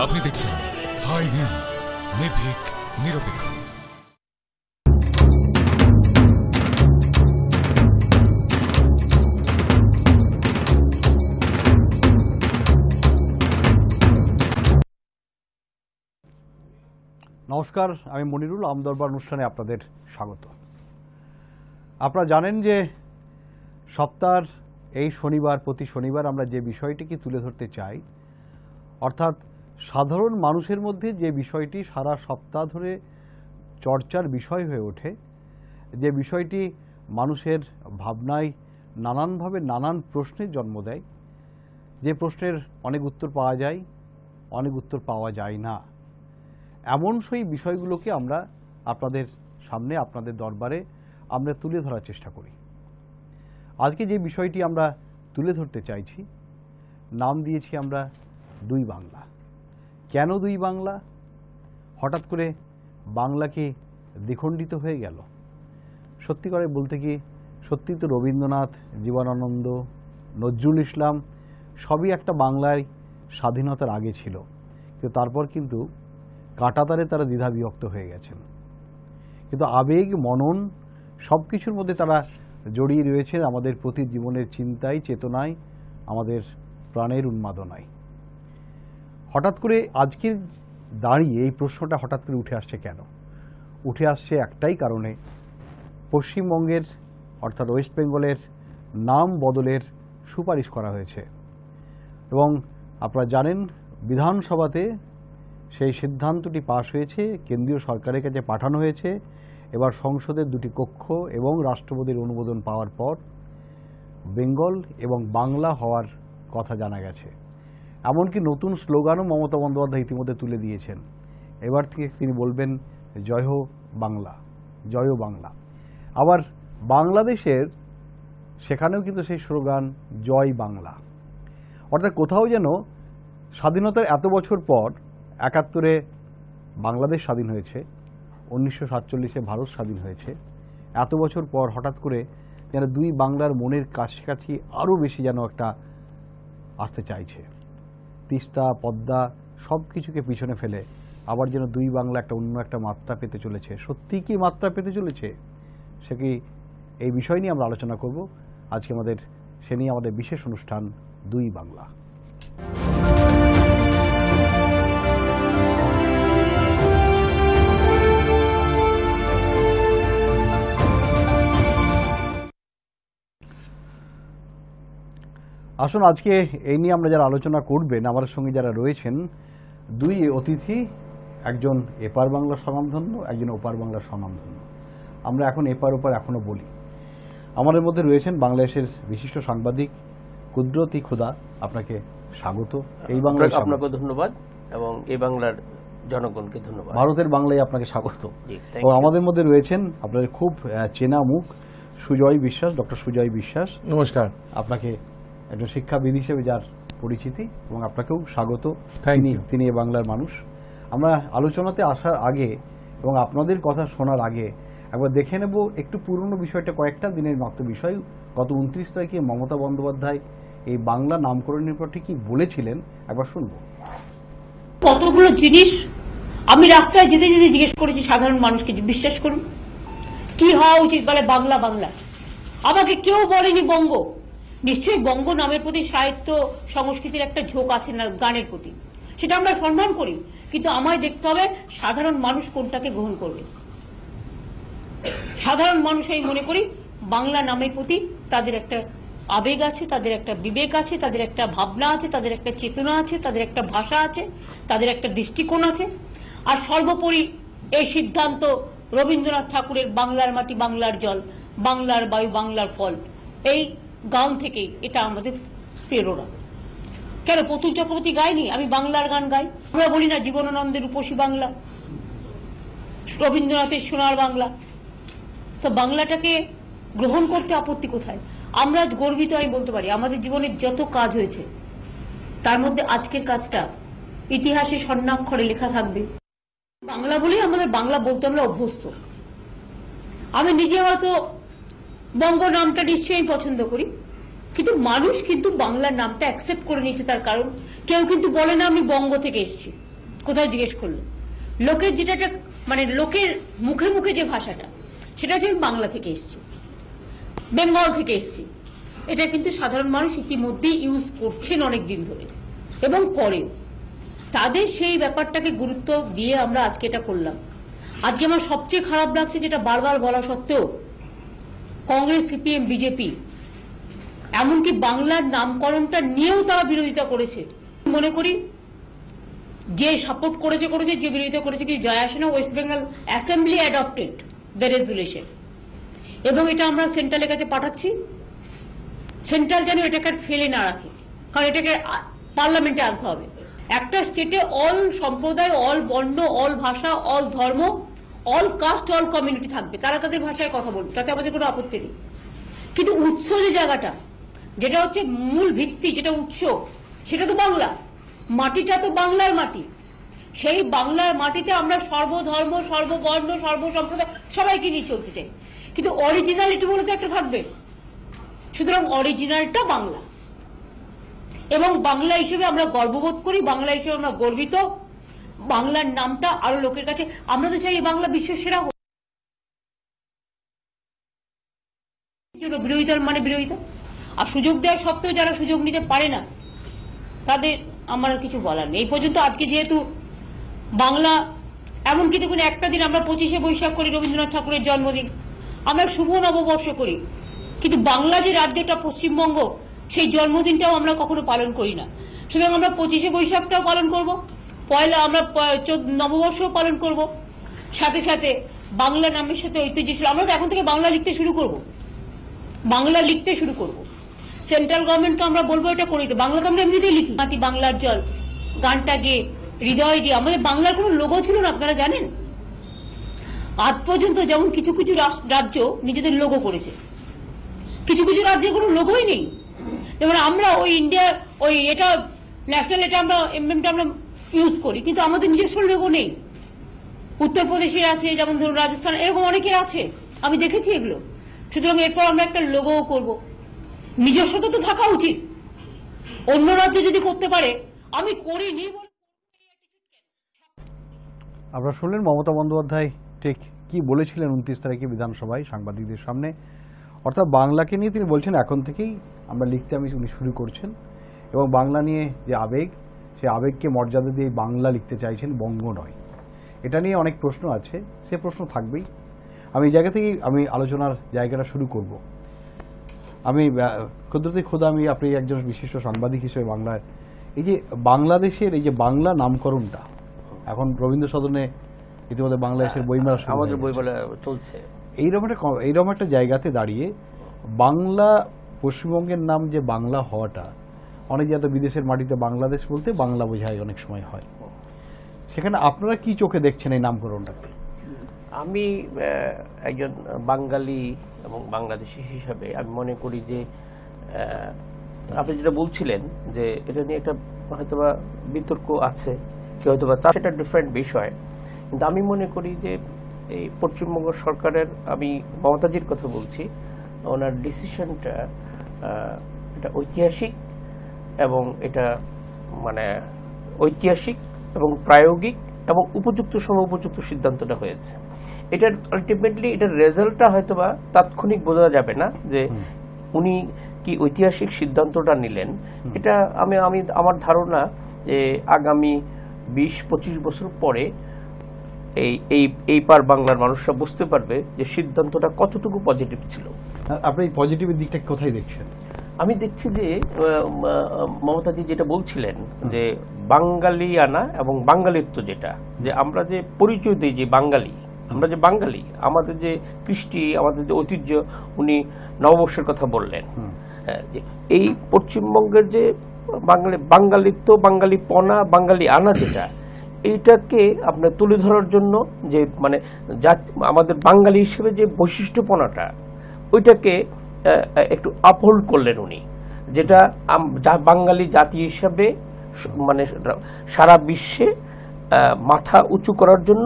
আপনি দেখছেন high news, নির্ভীক নিরপেক্ষ। নমস্কার, আমি মনিরুল। আমদরবার অনুষ্ঠানে আপনাদের স্বাগত। আপনারা জানেন যে সপ্তাহের এই শনিবার, প্রতি শনিবার আমরা যে বিষয়টিকে তুলে ধরতে চাই, অর্থাৎ সাধারণ মানুষের মধ্যে যে বিষয়টি সারা সপ্তাহ ধরে চর্চার বিষয় হয়ে ওঠে, যে বিষয়টি মানুষের ভাবনায় নানানভাবে নানান প্রশ্নের জন্ম দেয়, যে প্রশ্নের অনেক উত্তর পাওয়া যায়, অনেক উত্তর পাওয়া যায় না, এমন সেই বিষয়গুলোকে আমরা আপনাদের সামনে, আপনাদের দরবারে আমরা তুলে ধরার চেষ্টা করি। আজকে যে বিষয়টি আমরা তুলে ধরতে চাইছি, নাম দিয়েছি আমরা দুই বাংলা। কেন দুই বাংলা? হঠাৎ করে বাংলা কি দ্বিখণ্ডিত হয়ে গেল? সত্যি করে বলতে কি, সত্যি তো রবীন্দ্রনাথ, জীবনানন্দ, নজরুল ইসলাম সবই একটা বাংলায় স্বাধীনতার আগে ছিল, কিন্তু তারপর কিন্তু কাঁটাতারে তারা দ্বিধা বিভক্ত হয়ে গেছেন। কিন্তু আবেগ, মনন সব কিছুর মধ্যে তারা জড়িয়ে রয়েছেন আমাদের প্রতি জীবনের চিন্তায়, চেতনায়, আমাদের প্রাণের উন্মাদনায়। হঠাৎ করে আজকের দাঁড়িয়ে এই প্রশ্নটা হঠাৎ করে উঠে আসছে কেন? উঠে আসছে একটাই কারণে, পশ্চিমবঙ্গের অর্থাৎ ওয়েস্ট বেঙ্গলের নাম বদলের সুপারিশ করা হয়েছে এবং আপনারা জানেন বিধানসভাতে সেই সিদ্ধান্তটি পাশ হয়েছে, কেন্দ্রীয় সরকারের কাছে পাঠানো হয়েছে। এবার সংসদের দুটি কক্ষ এবং রাষ্ট্রপতির অনুমোদন পাওয়ার পর বেঙ্গল এবং বাংলা হওয়ার কথা জানা গেছে। এমনকি নতুন স্লোগানও মমতা বন্দ্যোপাধ্যায় ইতিমধ্যে তুলে দিয়েছেন। এবার থেকে তিনি বলবেন জয় হো বাংলা, জয় বাংলা। আবার বাংলাদেশের সেখানেও কিন্তু সেই স্লোগান জয় বাংলা। অর্থাৎ কোথাও যেন স্বাধীনতার এত বছর পর, ৭১-এ বাংলাদেশ স্বাধীন হয়েছে, ১৯৪৭-এ ভারত স্বাধীন হয়েছে, এত বছর পর হঠাৎ করে যেন দুই বাংলার মনের কাছাকাছি আরও বেশি যেন একটা আসতে চাইছে। তিস্তা, পদ্মা সব কিছুকে পিছনে ফেলে আবার যেন দুই বাংলা একটা অন্য একটা মাত্রা পেতে চলেছে। সত্যি কি মাত্রা পেতে চলেছে? সে কি, এই বিষয় নিয়ে আমরা আলোচনা করব আজকে সে নিয়ে আমাদের বিশেষ অনুষ্ঠান দুই বাংলা। আসুন, আজকে এই নিয়ে আমরা যারা আলোচনা করবেন, আমাদের সঙ্গে যারা রয়েছেন, দুই অতিথি, একজন এপার বাংলার স্বনামধন্য, একজন ওপার বাংলার স্বনামধন্য। আমরা এখন এপার ওপার এখনো বলি। আমাদের মধ্যে রয়েছেন বাংলাদেশের বিশিষ্ট সাংবাদিক কুদরতি খুদা, আপনাকে স্বাগত। এই বাংলায় আপনাকে ধন্যবাদ এবং এই বাংলার জনগণকে ধন্যবাদ। ভারতের বাংলায় আপনাকে স্বাগত। এবং আমাদের মধ্যে রয়েছেন আপনাদের খুব চেনা মুখ, সুজয় বিশ্বাস, ডক্টর সুজয় বিশ্বাস। নমস্কার। আপনাকে একজন শিক্ষাবিদ হিসেবে যার পরিচিতি, এবং আপনাকেও স্বাগত। তিনি এ বাংলার মানুষ। আমরা আলোচনাতে আসার আগে এবং আপনাদের কথা শোনার আগে একবার দেখে নেব একটু পুরনো বিষয়টা, কয়েকটা দিনের মাত্র বিষয়। গত ২৯ তারিখে মমতা বন্দ্যোপাধ্যায় এই বাংলা নামকরণের পর কি বলেছিলেন, একবার শুনবো। কতগুলো জিনিস আমি রাস্তায় যেতে যেতে জিজ্ঞেস করেছি সাধারণ মানুষকে, বিশ্বাস করুন, কি হওয়া উচিত বলে বাংলা বাংলা। আমাকে কেউ বলেনি বঙ্গ। নিশ্চয়ই বঙ্গ নামের প্রতি সাহিত্য সংস্কৃতির একটা ঝোঁক আছে না, গানের প্রতি, সেটা আমরা সম্মান করি, কিন্তু আমায় দেখতে হবে সাধারণ মানুষ কোনটাকে গ্রহণ করবে। সাধারণ মানুষ আমি মনে করি বাংলা নামের প্রতি তাদের একটা আবেগ আছে, তাদের একটা বিবেক আছে, তাদের একটা ভাবনা আছে, তাদের একটা চেতনা আছে, তাদের একটা ভাষা আছে, তাদের একটা দৃষ্টিকোণ আছে। আর সর্বোপরি এই সিদ্ধান্ত রবীন্দ্রনাথ ঠাকুরের বাংলার মাটি বাংলার জল, বাংলার বায়ু বাংলার ফল, এই গান থেকেই এটা আমাদের প্রেরণা। কেন প্রতুল চক্রবর্তী গায়নি? আমি বাংলার গান গাই। আমরা বলি না জীবনানন্দের রূপসী বাংলা, রবীন্দ্রনাথের সোনার বাংলা। তো বাংলাটাকে গ্রহণ করতে আপত্তি কোথায়? আমরা গর্বিত, আমি বলতে পারি আমাদের জীবনের যত কাজ হয়েছে তার মধ্যে আজকের কাজটা ইতিহাসে স্বর্ণাক্ষরে লেখা থাকবে। বাংলা বলেই আমাদের বাংলা বলতে আমরা অভ্যস্ত। আমি নিজে হয়তো বঙ্গ নামটা নিশ্চয়ই পছন্দ করি, কিন্তু মানুষ কিন্তু বাংলার নামটা অ্যাকসেপ্ট করে নিয়েছে। তার কারণ কেউ কিন্তু বলে না আমি বঙ্গ থেকে এসেছি, কোথাও জিজ্ঞেস করলো, লোকের যেটা একটা মানে লোকের মুখে মুখে যে ভাষাটা, সেটা হচ্ছে আমি বাংলা থেকে এসেছি, বেঙ্গল থেকে এসেছি। এটা কিন্তু সাধারণ মানুষ ইতিমধ্যেই ইউজ করছেন অনেক দিন ধরে এবং করেও। তাদের সেই ব্যাপারটাকে গুরুত্ব দিয়ে আমরা আজকে এটা করলাম। আজকে আমার সবচেয়ে খারাপ লাগছে, যেটা বারবার বলা সত্ত্বেও কংগ্রেস, সিপিএম, বিজেপি এমনকি বাংলার নামকরণটা নিয়েও তারা বিরোধিতা করেছে। মনে করি যে সাপোর্ট করেছে, যে বিরোধিতা করেছে, কি যায় আসে না। West Bengal assembly adopted the resolution, এবং এটা আমরা সেন্ট্রালের কাছে পাঠাচ্ছি। সেন্ট্রাল যেন এটাকে ফেলে না রাখে, কারণ এটাকে পার্লামেন্টে আনতে হবে। একটা স্টেটে অল সম্প্রদায়, অল বর্ণ, অল ভাষা, অল ধর্ম, অল কাস্ট, অল কমিউনিটি থাকবে, তারা তাদের ভাষায় কথা বলবে, তাতে আমাদের কোনো আপত্তি নেই। কিন্তু উৎস যে জায়গাটা, যেটা হচ্ছে মূল ভিত্তি, যেটা উৎস, সেটা তো বাংলা। মাটিটা তো বাংলার মাটি। সেই বাংলার মাটিতে আমরা সর্বধর্ম, সর্ববর্ণ, সর্বসম্প্রদায় সবাইকে নিয়ে চলতে চাই, কিন্তু অরিজিনালিটি বলে তো একটা থাকবে। সুতরাং অরিজিনালটা বাংলা, এবং বাংলা হিসেবে আমরা গর্ববোধ করি, বাংলা হিসেবে আমরা গর্বিত। বাংলার নামটা আরো লোকের কাছে, আমরা তো চাই বাংলা বিশ্বের সেরা হোক। বিরোধিতার মানে বিরোধিতা, আর সুযোগ দেওয়ার সত্ত্বেও যারা সুযোগ নিতে পারে না, তাদের আমার কিছু বলার নেই। এই পর্যন্ত আজকে যেহেতু বাংলা, এমনকি দেখুন একটা দিন আমরা 25শে বৈশাখ করি, রবীন্দ্রনাথ ঠাকুরের জন্মদিন, আমরা শুভ নববর্ষ করি, কিন্তু বাংলা যে রাজ্যটা পশ্চিমবঙ্গ, সেই জন্মদিনটাও আমরা কখনো পালন করি না। সুতরাং আমরা 25শে বৈশাখটাও পালন করব, পয়লা আমরা নববর্ষও পালন করব, সাথে সাথে বাংলা নামের সাথে ঐতিহ্যশীল। আমরা তো এখন থেকে বাংলা লিখতে শুরু করব, বাংলা লিখতে শুরু করব। সেন্ট্রাল গভর্নমেন্টকে আমরা বলবো এটা করে দিতে। বাংলা তো আমরা এমনিতেই লিখি, মাটি বাংলার জল গানটা গেয়ে, হৃদয় দিয়ে। আমাদের বাংলার কোনো লোগো ছিল না, আপনারা জানেন। আজ পর্যন্ত যেমন কিছু কিছু রাজ্য নিজেদের লোগো করেছে, কিছু কিছু রাজ্যের কোনো লোগোই নেই। যেমন আমরা ওই ইন্ডিয়ার ওই এটা ন্যাশনাল, এটা আমরা এমব্লেমটা আমরা ইউজ করি, কিন্তু আমাদের নিজস্ব লোগো নেই। উত্তরপ্রদেশের আছে, যেমন ধরুন রাজস্থান, এরকম অনেকের আছে, আমি দেখেছি এগুলো। সুতরাং এরপর আমরা একটা লোগোও করব। নিজস্বতা তো থাকা উচিত। অন্য রাজ্য যদি করতে পারে, আমি করিনি। আপনারা শুনলেন মমতা বন্দ্যোপাধ্যায় ঠিক কি বলেছিলেন 29 তারিখে বিধানসভায় সাংবাদিকদের সামনে। অর্থাৎ বাংলাকে নিয়ে তিনি বলছেন এখন থেকেই আমরা লিখতে উনি শুরু করছেন, এবং বাংলা নিয়ে যে আবেগ, সেই আবেগকে মর্যাদা দিয়ে বাংলা লিখতে চাইছেন, বঙ্গ নয়। এটা নিয়ে অনেক প্রশ্ন আছে, সে প্রশ্ন থাকবেই। আমি এই জায়গা থেকেই আমি আলোচনার জায়গাটা শুরু করব। আমি ক্ষুদ্রতে ক্ষুদা, আমি আপনি একজন বিশিষ্ট সাংবাদিক হিসেবে বাংলায় এই যে বাংলাদেশের এই যে বাংলা নামকরণটা, এখন রবীন্দ্র সদনে ইতিমধ্যে বাংলাদেশের বইমেলা, আমাদের বইমেলা চলছে, এইরকম একটা জায়গাতে দাঁড়িয়ে বাংলা, পশ্চিমবঙ্গের নাম যে বাংলা হওয়াটা, অনেক জায়গাতে বিদেশের মাটিতে বাংলাদেশ বলতে বাংলা বোঝায় অনেক সময় হয়। সেখানে আপনারা কি চোখে দেখছেন এই নামকরণটাকে? আমি একজন বাঙালি এবং বাংলাদেশি হিসাবে আমি মনে করি যে আপনি যেটা বলছিলেন যে এটা নিয়ে একটা হয়তোবা বিতর্ক আছে, হয়তোবা সেটা ডিফারেন্ট বিষয়, কিন্তু আমি মনে করি যে এই পশ্চিমবঙ্গ সরকারের, আমি মমতাজির কথা বলছি, ওনার ডিসিশনটা এটা ঐতিহাসিক, এবং এটা মানে ঐতিহাসিক এবং প্রায়োগিক এবং উপযুক্ত সময় উপযুক্ত সিদ্ধান্তটা হয়েছে। এটার আলটিমেটলি এটার রেজাল্টটা হয়তোবা তাৎক্ষণিক বোঝা যাবে না যে উনি কি ঐতিহাসিক সিদ্ধান্তটা নিলেন। এটা আমি আমার ধারণা যে আগামী 20-25 বছর পরে এই পার বাংলার মানুষরা বুঝতে পারবে যে সিদ্ধান্তটা কতটুকু পজিটিভ ছিল। আপনি এই পজিটিভের দিকটা কোথায় দেখছেন? আমি দেখছি যে মমতাজি যেটা বলছিলেন যে বাঙালিয়ানা এবং বাঙালিত্ব, যেটা যে আমরা যে পরিচয় দিই যে বাঙালি, আমরা যে বাঙালি, আমাদের যে কৃষ্টি, আমাদের যে ঐতিহ্য, উনি নববর্ষের কথা বললেন। এই পশ্চিমবঙ্গের যে বাঙালিত্ব, বাঙালিপনা, বাঙালি আনা, যেটা এইটাকে আপনার তুলে ধরার জন্য যে মানে আমাদের বাঙালি হিসেবে যে বৈশিষ্ট্যপনাটা, ওইটাকে একটু আপহোল্ড করলেন উনি, যেটা বাঙালি জাতি হিসাবে মানে সারা বিশ্বে মাথা উঁচু করার জন্য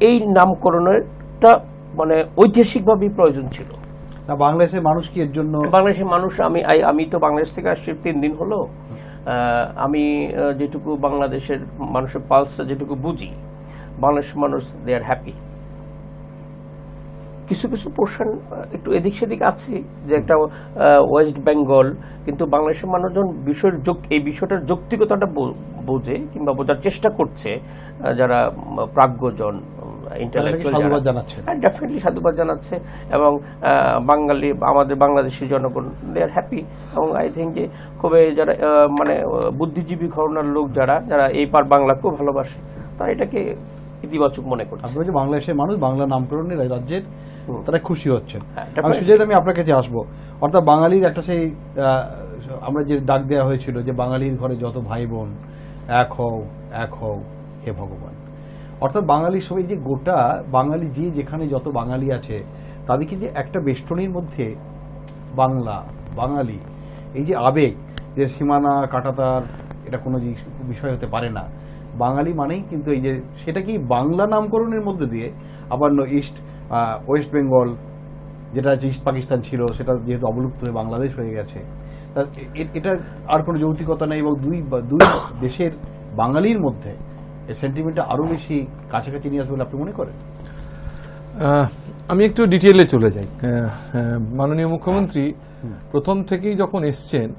এই নামকরণেরটা মানে ঐতিহাসিকভাবেই প্রয়োজন ছিল। না, বাংলাদেশের মানুষ কি এর জন্য? বাংলাদেশের মানুষ, আমি তো বাংলাদেশ থেকে আসছি 3 দিন হলো, আমি যেটুকু বাংলাদেশের মানুষের পালসটা যেটুকু বুঝি, বাংলাদেশের মানুষ দে আর হ্যাপি। কিছু কিছু পোর্শন একটু এদিক সেদিক আছে, যে একটা ওয়েস্ট বেঙ্গল, কিন্তু বাংলাদেশের মানুষজন এই বিষয়টার যৌক্তিকতাটা বোঝে কিংবা বোঝার চেষ্টা করছে, যারা প্রাজ্ঞজন ইন্টেলেকচুয়াল জানাচ্ছে, ডেফিনেটলি সাধুবাদ জানাচ্ছে। এবং বাঙালি, আমাদের বাংলাদেশি জনগণ দে আর হ্যাপি। এবং আই থিঙ্ক যে খুবই যারা মানে বুদ্ধিজীবী ঘরানার লোক যারা এই বাংলাকেও ভালোবাসে, তারা এটাকে ইতিবাচক মনে করছে। আপনি বলছেন বাংলাদেশের মানুষ বাংলা নামকরণের রাজ্যের তারা খুশি হচ্ছেন। সুজয়, আমি আপনার কাছে আসবো। অর্থাৎ বাঙালির একটা সেই আমরা যে ডাক দেওয়া হয়েছিল যে বাঙালির ঘরে যত ভাই বোন এক হও হে ভগবান। অর্থাৎ বাঙালির সবাই যে গোটা বাঙালি যে যেখানে যত বাঙালি আছে তাদেরকে যে একটা বেষ্টনীর মধ্যে বাঙালি, এই যে আবেগ, যে সীমানা কাটাতার এটা কোনো বিষয় হতে পারে না। বাঙালি মানেই কিন্তু এই যে সেটা কি বাংলা নামকরণের মধ্যে দিয়ে আবার ওয়েস্ট বেঙ্গল, যেটা ইস্ট পাকিস্তান ছিল, সেটা যেহেতু অবলুপ্ত হয়ে বাংলাদেশ হয়ে গেছে, এটার আর কোনো যৌক্তিকতা নেই। এবং দুই দেশের বাঙালির মধ্যে এই সেন্টিমেন্টটা আরো বেশি কাছাকাছি নিয়ে আসবে বলে আপনি মনে করেন? আমি একটু ডিটেইলে চলে যাই। মাননীয় মুখ্যমন্ত্রী প্রথম থেকেই যখন এসছেন,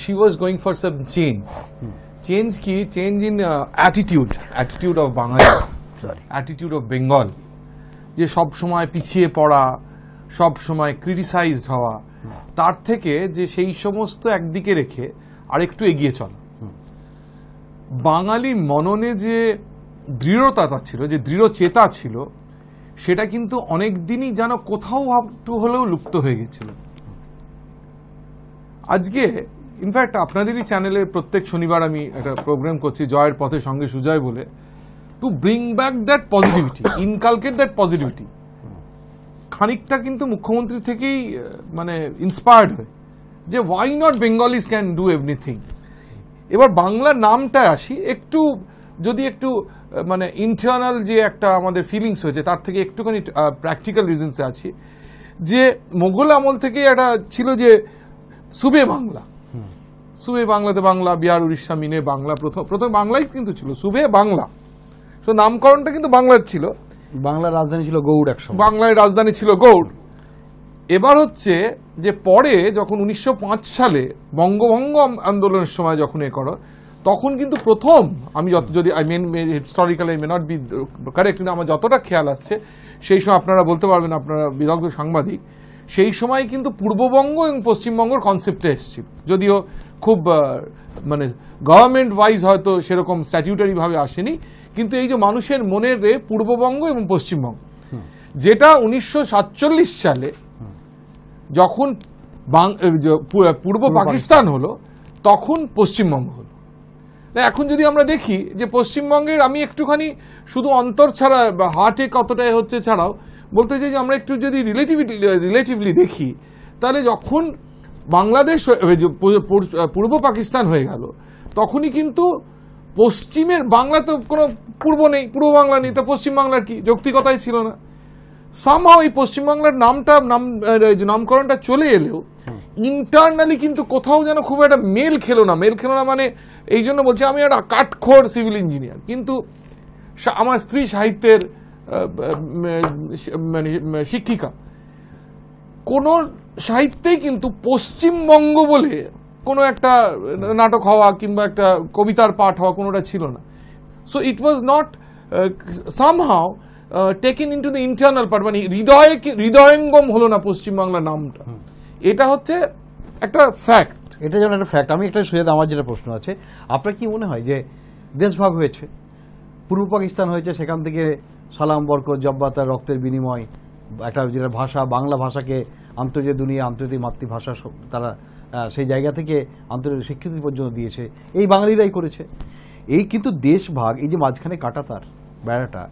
she was going for some change কি change in attitude of Bangali, attitude of Bengal, যে সব সময় পিছিয়ে পড়া, সব সময় ক্রিটিসাইজড হওয়া, তার থেকে যে সেই সমস্ত একদিকে রেখে আরেকটু এগিয়ে চলা। বাঙালি মননে যে দৃঢ়তা ছিল, যে দৃঢ় চেতা ছিল, সেটা কিন্তু অনেক দিনই যেন কোথাও একটু হলেও লুপ্ত হয়ে গেছিল। আজকে ইনফ্যাক্ট আপনাদেরই চ্যানেলে প্রত্যেক শনিবার আমি একটা প্রোগ্রাম করছি, জয়ের পথে সঙ্গে সুজয় বলে, to bring back that positivity, inculcate that positivity. খানিকটা কিন্তু মুখ্যমন্ত্রী থেকেই মানে ইন্সপায়ার্ড হয় যে why not Bengalis can do everything. এবার বাংলার নামটা আসি, একটু মানে ইন্টারনাল যে একটা আমাদের ফিলিংস হয়েছে তার থেকে একটুখানি প্র্যাকটিক্যাল রিজনসে আছি। যে মোগল আমল থেকে একটা ছিল যে সুবে বাংলাতে বাংলা, বিহার, উড়িষ্যা মিনে বাংলা, প্রথম বাংলাই কিন্তু ছিল, সুবে বাংলা। তো নামকরণটা কিন্তু বাংলার ছিল। বাংলার রাজধানী ছিল গৌড়, একসময় বাংলার রাজধানী ছিল গৌড়। এবার হচ্ছে যে পরে যখন 1905 সালে বঙ্গভঙ্গ আন্দোলনের সময় যখন করো, তখন কিন্তু প্রথম, আমি যদি historically may not be correct, কিন্তু আমার যতটা খেয়াল আসছে, সেই সময় আপনারা বলতে পারবেন, আপনারা বিদগ্ধ সাংবাদিক, সেই সময় কিন্তু পূর্ববঙ্গ এবং পশ্চিমবঙ্গের কনসেপ্টে এসেছিল, যদিও খুব মানে গভর্নমেন্ট ওয়াইজ হয়তো সেরকম স্ট্যাটিউটারি ভাবে আসেনি, কিন্তু এই যে মানুষের মনের পূর্ববঙ্গ এবং পশ্চিমবঙ্গ, যেটা 1947 সালে যখন পূর্ব পাকিস্তান হলো, তখন পশ্চিমবঙ্গ হলো। এখন যদি আমরা দেখি যে পশ্চিমবঙ্গের, আমি একটুখানি শুধু অন্তর ছাড়া বা হার্টে কতটা হচ্ছে ছাড়াও বলতে চাই যে আমরা একটু যদি রিলেটিভলি দেখি, তাহলে যখন বাংলাদেশ পূর্ব পাকিস্তান হয়ে গেল, তখনই কিন্তু পশ্চিমের বাংলা তো কোনো পূর্ব বাংলা নেই, তো পশ্চিমবাংলার কি যৌক্তিকতাই ছিল না। সামহাও এই পশ্চিমবাংলার নামকরণটা চলে এলেও ইন্টারনালি কিন্তু কোথাও যেন খুব একটা মেল খেলো না মানে এই জন্য বলছি, আমি একটা কাঠখোর সিভিল ইঞ্জিনিয়ার, কিন্তু আমার স্ত্রী সাহিত্যের মানে শিক্ষিকা। কোন সাহিত্যেই কিন্তু পশ্চিমবঙ্গ বলে কোনো একটা নাটক হওয়া কিংবা একটা কবিতার পাঠ হওয়া কোনোটা ছিল না। So it was not somehow taken into the internal part, মানে হৃদয়ঙ্গম হলো না পশ্চিমবাংলার নামটা। এটা হচ্ছে একটা ফ্যাক্ট, এটা যেন একটা ফ্যাক্ট। আমি একটা সুজাত, আমার যেটা প্রশ্ন আছে, আপনার কি মনে হয় যে দেশভাগ হয়েছে, পূর্ব পাকিস্তান হয়েছে, সেখান থেকে সালাম বরকত জব্বাতার রক্তের বিনিময় একটা যেটা ভাষা, বাংলা ভাষাকে আন্তর্জাতিক মাতৃভাষা তারা সেই জায়গা থেকে আন্তর্জাতিক স্বীকৃতি পর্যন্ত দিয়েছে, এই বাঙালিরাই করেছে। এই কিন্তু দেশভাগ, এই যে মাঝখানে কাটাতার বেড়াটা,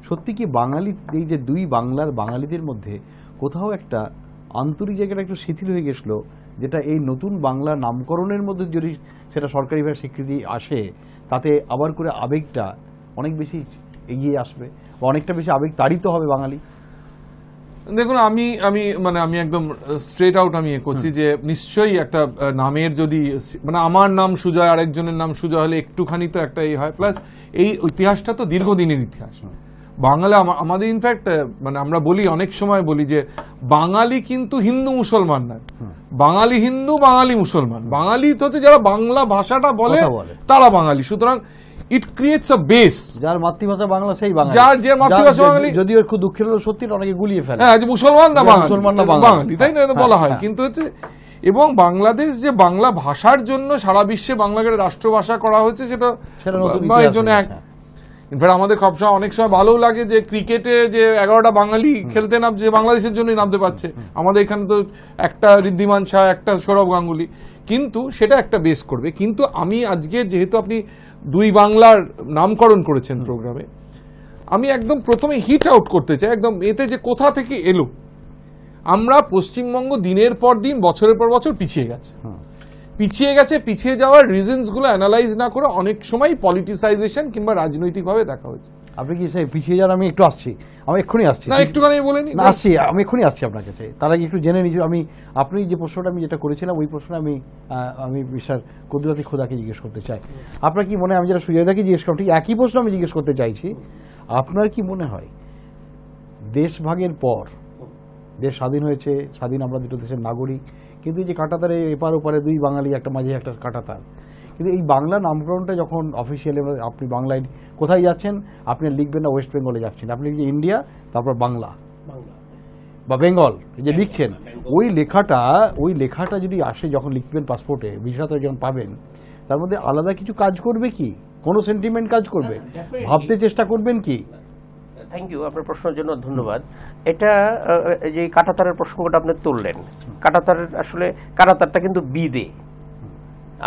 সত্যি কি বাঙালি, এই যে দুই বাংলার বাঙালিদের মধ্যে কোথাও একটা আন্তরিক জায়গাটা একটু শিথিল হয়ে গেছিলো, যেটা এই নতুন বাংলা নামকরণের মধ্যে যদি সেটা সরকারিভাবে স্বীকৃতি আসে, তাতে আবার করে আবেগটা অনেক বেশি এগিয়ে আসবে বা অনেকটা বেশি আবেগ তাড়িত হবে বাঙালি? দেখুন আমি একদম স্ট্রেট আউট আমি করছি যে নিশ্চয়ই একটা নামের যদি মানে আমার নাম সুজয় আরেকজনের নাম সুজয় হলে একটুখানি তো একটা এই হয়, প্লাস এই ইতিহাসটা তো দীর্ঘদিনের ইতিহাস। বাংলা আমাদের ইনফ্যাক্ট মানে আমরা বলি অনেক সময় বলি যে বাঙালি কিন্তু হিন্দু মুসলমান নয়, বাঙালি হিন্দু বাঙালি মুসলমান। বাঙালি তো হচ্ছে যারা বাংলা ভাষাটা বলে তারা বাঙালি। সুতরাং ইট ক্রিয়েটস আ বেস। যার মাতৃভাষা বাংলা সেই বাঙালি, যার মাতৃভাষা বাঙালি, যদিও খুব দুঃখের হলো সত্যি অনেকে গুলিয়ে ফেলে, হ্যাঁ যে মুসলমান না বাঙালি, তাই না বলা হয়। কিন্তু হচ্ছে এবং বাংলাদেশ যে বাংলা ভাষার জন্য সারা বিশ্বে বাংলাকে রাষ্ট্রভাষা করা হয়েছে সেটা এর জন্য এক ইনফ্যাক্ট আমাদের সবসময় অনেক সময় ভালো লাগে যে ক্রিকেটে যে 11টা বাঙালি খেলতে নামছে বাংলাদেশের জন্যই নামতে পারছে। আমাদের এখানে তো একটা ঋদ্ধিমান শাহ, একটা সৌরভ গাঙ্গুলি, কিন্তু সেটা একটা বেস করবে। কিন্তু আমি আজকে যেহেতু আপনি দুই বাংলার নামকরণ করেছেন প্রোগ্রামে, আমি একদম প্রথমে হিট আউট করতে চাই একদম এতে যে কোথা থেকে এলো। আমরা পশ্চিমবঙ্গ দিনের পর দিন বছরের পর বছর পিছিয়ে গেছে। পিছিয়ে যাওয়ার রিজনসগুলো অ্যানালাইজ না করে অনেক সময় পলিটিসাইজেশন কিংবা রাজনৈতিকভাবে দেখা হয়েছে। আপনি কি সেই পিছিয়ে যাওয়ার আমি একটু আসছি, আমি এক্ষুনি আসছি না একটুখানি বলেনি না আসছি, আমি এক্ষুনি আসছি আপনার কাছে। তার আগে একটু জেনে নিচ্ছি আমি আপনি যে প্রশ্নটা আমি যেটা করেছিলাম ওই প্রশ্নটা আমি মিস্টার কুদরতি খোদাকে জিজ্ঞেস করতে চাই। আপনার কি মনে হয়, আমি যেটা সুজয়দাকে জিজ্ঞেস করছি একই প্রশ্ন আমি জিজ্ঞেস করতে চাইছি, আপনার কি মনে হয় দেশভাগের পর দেশ স্বাধীন হয়েছে, স্বাধীন আমরা দুটো দেশের নাগরিক, কিন্তু এই যে কাঁটাতারে এপার ওপারে দুই বাঙালি, একটা মাঝে একটা কাঁটাতার, কিন্তু এই বাংলা নামকরণটা যখন অফিসিয়ালি আপনি বাংলায় কোথায় যাচ্ছেন আপনি লিখবেন না ওয়েস্ট বেঙ্গলে যাচ্ছেন, আপনি যে ইন্ডিয়া তারপর বাংলা বা বেঙ্গল যে লিখছেন, ওই লেখাটা যদি আসে যখন লিখবেন পাসপোর্টে ভিসাতে যখন পাবেন, তার মধ্যে আলাদা কিছু কাজ করবে কি, কোনো সেন্টিমেন্ট কাজ করবে, ভাবতে চেষ্টা করবেন কি? থ্যাংক ইউ, আপনার প্রশ্নের জন্য ধন্যবাদ। এটা যে কাঁটাতারের প্রসঙ্গটা আপনি তুললেন, কাঁটাতারটা কিন্তু বিদে,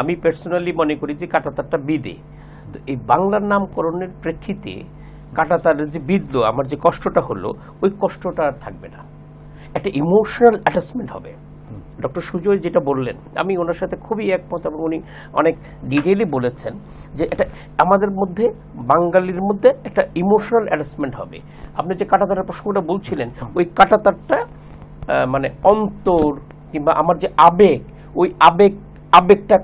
আমি পার্সোনালি মনে করি যে কাঁটাতারটা বিদে। তো এই বাংলার নামকরণের প্রেক্ষিতে কাঁটাতারের যে বিদলো, আমার যে কষ্টটা হলো ওই কষ্টটা আর থাকবে না, একটা ইমোশনাল অ্যাটাচমেন্ট হবে। ডক্টর সুজয় যেটা বললেন আমি ওনার সাথে খুবই একমত, এবং উনি অনেক ডিটেইলি বলেছেন যে এটা আমাদের মধ্যে বাঙালির মধ্যে একটা ইমোশনাল অ্যাটাচমেন্ট হবে। আপনি যে কাঁটাতারের প্রসঙ্গটা বলছিলেন, ওই কাঁটাতারটা মানে অন্তর কিংবা আমার যে আবেগ, ওই আবেগটা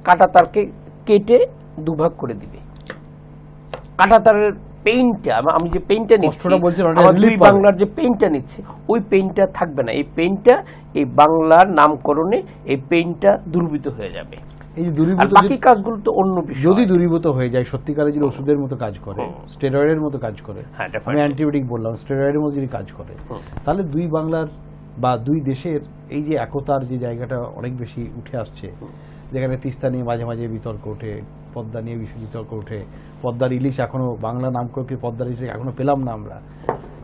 কাঁটাতারকে কেটে দুভাগ করে দিবে। কাঁটাতারের পেইনটা, আমি যে পেইনটা নিচ্ছি, আমার দুই বাংলার যে পেইনটা নিচ্ছে, ওই পেইনটা থাকবে না। এই পেইনটা এই বাংলার নামকরণে এই পেইনটা দূরীভূত হয়ে যাবে। এই যে দূরীভূত, বাকি কাজগুলো তো অন্য বিষয়। যদি দূরীভূত হয়ে যায় সত্যিকারের যদি ওষুধের মতো কাজ করে, স্টেরয়েডের মতো কাজ করে, আমি অ্যান্টিবায়োটিক বললাম, স্টেরয়েডের মতো যদি কাজ করে, তাহলে দুই বাংলার বা দুই দেশের এই যে একতার যে জায়গাটা অনেক বেশি উঠে আসছে, যেখানে তিস্তা নিয়ে মাঝে মাঝে বিতর্ক ওঠে, পদ্মা নিয়ে বিতর্ক ওঠে, পদ্মার ইলিশ এখনো বাংলা নামকরণকে পদ্মার ইলিশ এখনো পেলাম না, আমরা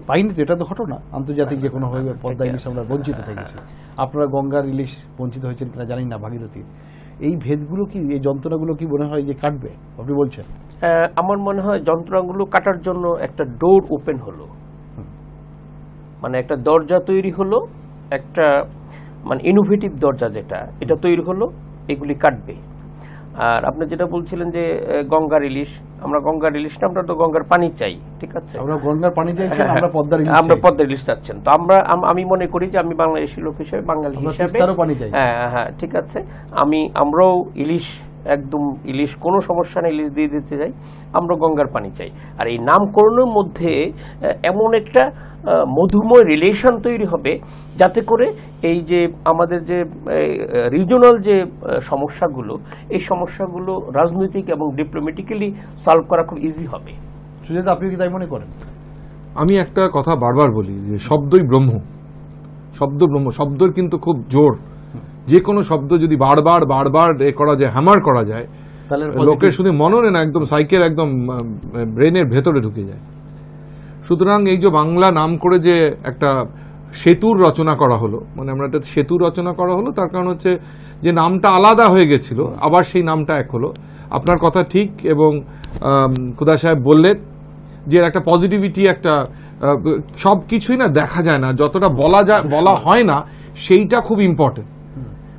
পাইনি তো, এটা তো ঘটনা, আন্তর্জাতিক যে কোনো ভাবে পদ্মা ইলিশ আমরা বঞ্চিত থেকেছি। আপনারা গঙ্গার ইলিশ বঞ্চিত হয়েছেন কিনা জানি না, ভাগীরথীর। এই ভেদগুলো কি, এই যন্ত্রণাগুলো কি মনে হয় যে কাটবে, আপনি বলছেন? আমার মনে হয় যন্ত্রণাগুলো কাটার জন্য একটা ডোর ওপেন হলো, মানে একটা দরজা তৈরি হলো, একটা মানে ইনোভেটিভ দরজা যেটা এটা তৈরি হলো, এগুলি কাটবে। আর আপনি যেটা বলছিলেন যে গঙ্গার ইলিশ, আমরা গঙ্গার ইলিশ না, আমরা তো গঙ্গার পানি চাই, ঠিক আছে, আমরা গঙ্গার পানি চাইছি, আমরা পদ্মার ইলিশ চাচ্ছেন। তো আমি মনে করি যে আমি বাংলাদেশি লোক হিসেবে, বাঙালি হিসেবে, হ্যাঁ ঠিক আছে, আমরাও ইলিশ, একদম ইলিশ কোনো সমস্যা নেই, ইলিশ দিয়ে দিতে চাই, আমরা গঙ্গার পানি চাই। আর এই নামকরণের মধ্যে এমন একটা মধুময় রিলেশন তৈরি হবে যাতে করে এই যে আমাদের যে রিজনাল যে সমস্যাগুলো, এই সমস্যাগুলো রাজনৈতিক এবং ডিপ্লোম্যাটিক্যালি সলভ করা খুব ইজি হবে। সুজাতা, আপনি কি তাই মনে করেন? আমি একটা কথা বারবার বলি যে শব্দই ব্রহ্ম, শব্দের কিন্তু খুব জোর। যে কোনো শব্দ যদি বারবার করা যায়, হ্যামার করা যায়, লোকের শুধু মননে না, একদম সাইকের একদম ব্রেনের ভেতরে ঢুকে যায়। সুতরাং এই যে বাংলা নাম করে যে একটা সেতুর রচনা করা হলো, মানে আমরা একটা সেতু রচনা করা হলো, তার কারণ হচ্ছে যে নামটা আলাদা হয়ে গেছিল, আবার সেই নামটা এক হলো। আপনার কথা ঠিক, এবং খুদা সাহেব বললেন যে একটা পজিটিভিটি, একটা সব কিছুই না দেখা যায় না, যতটা বলা হয় না সেইটা খুব ইম্পর্টেন্ট।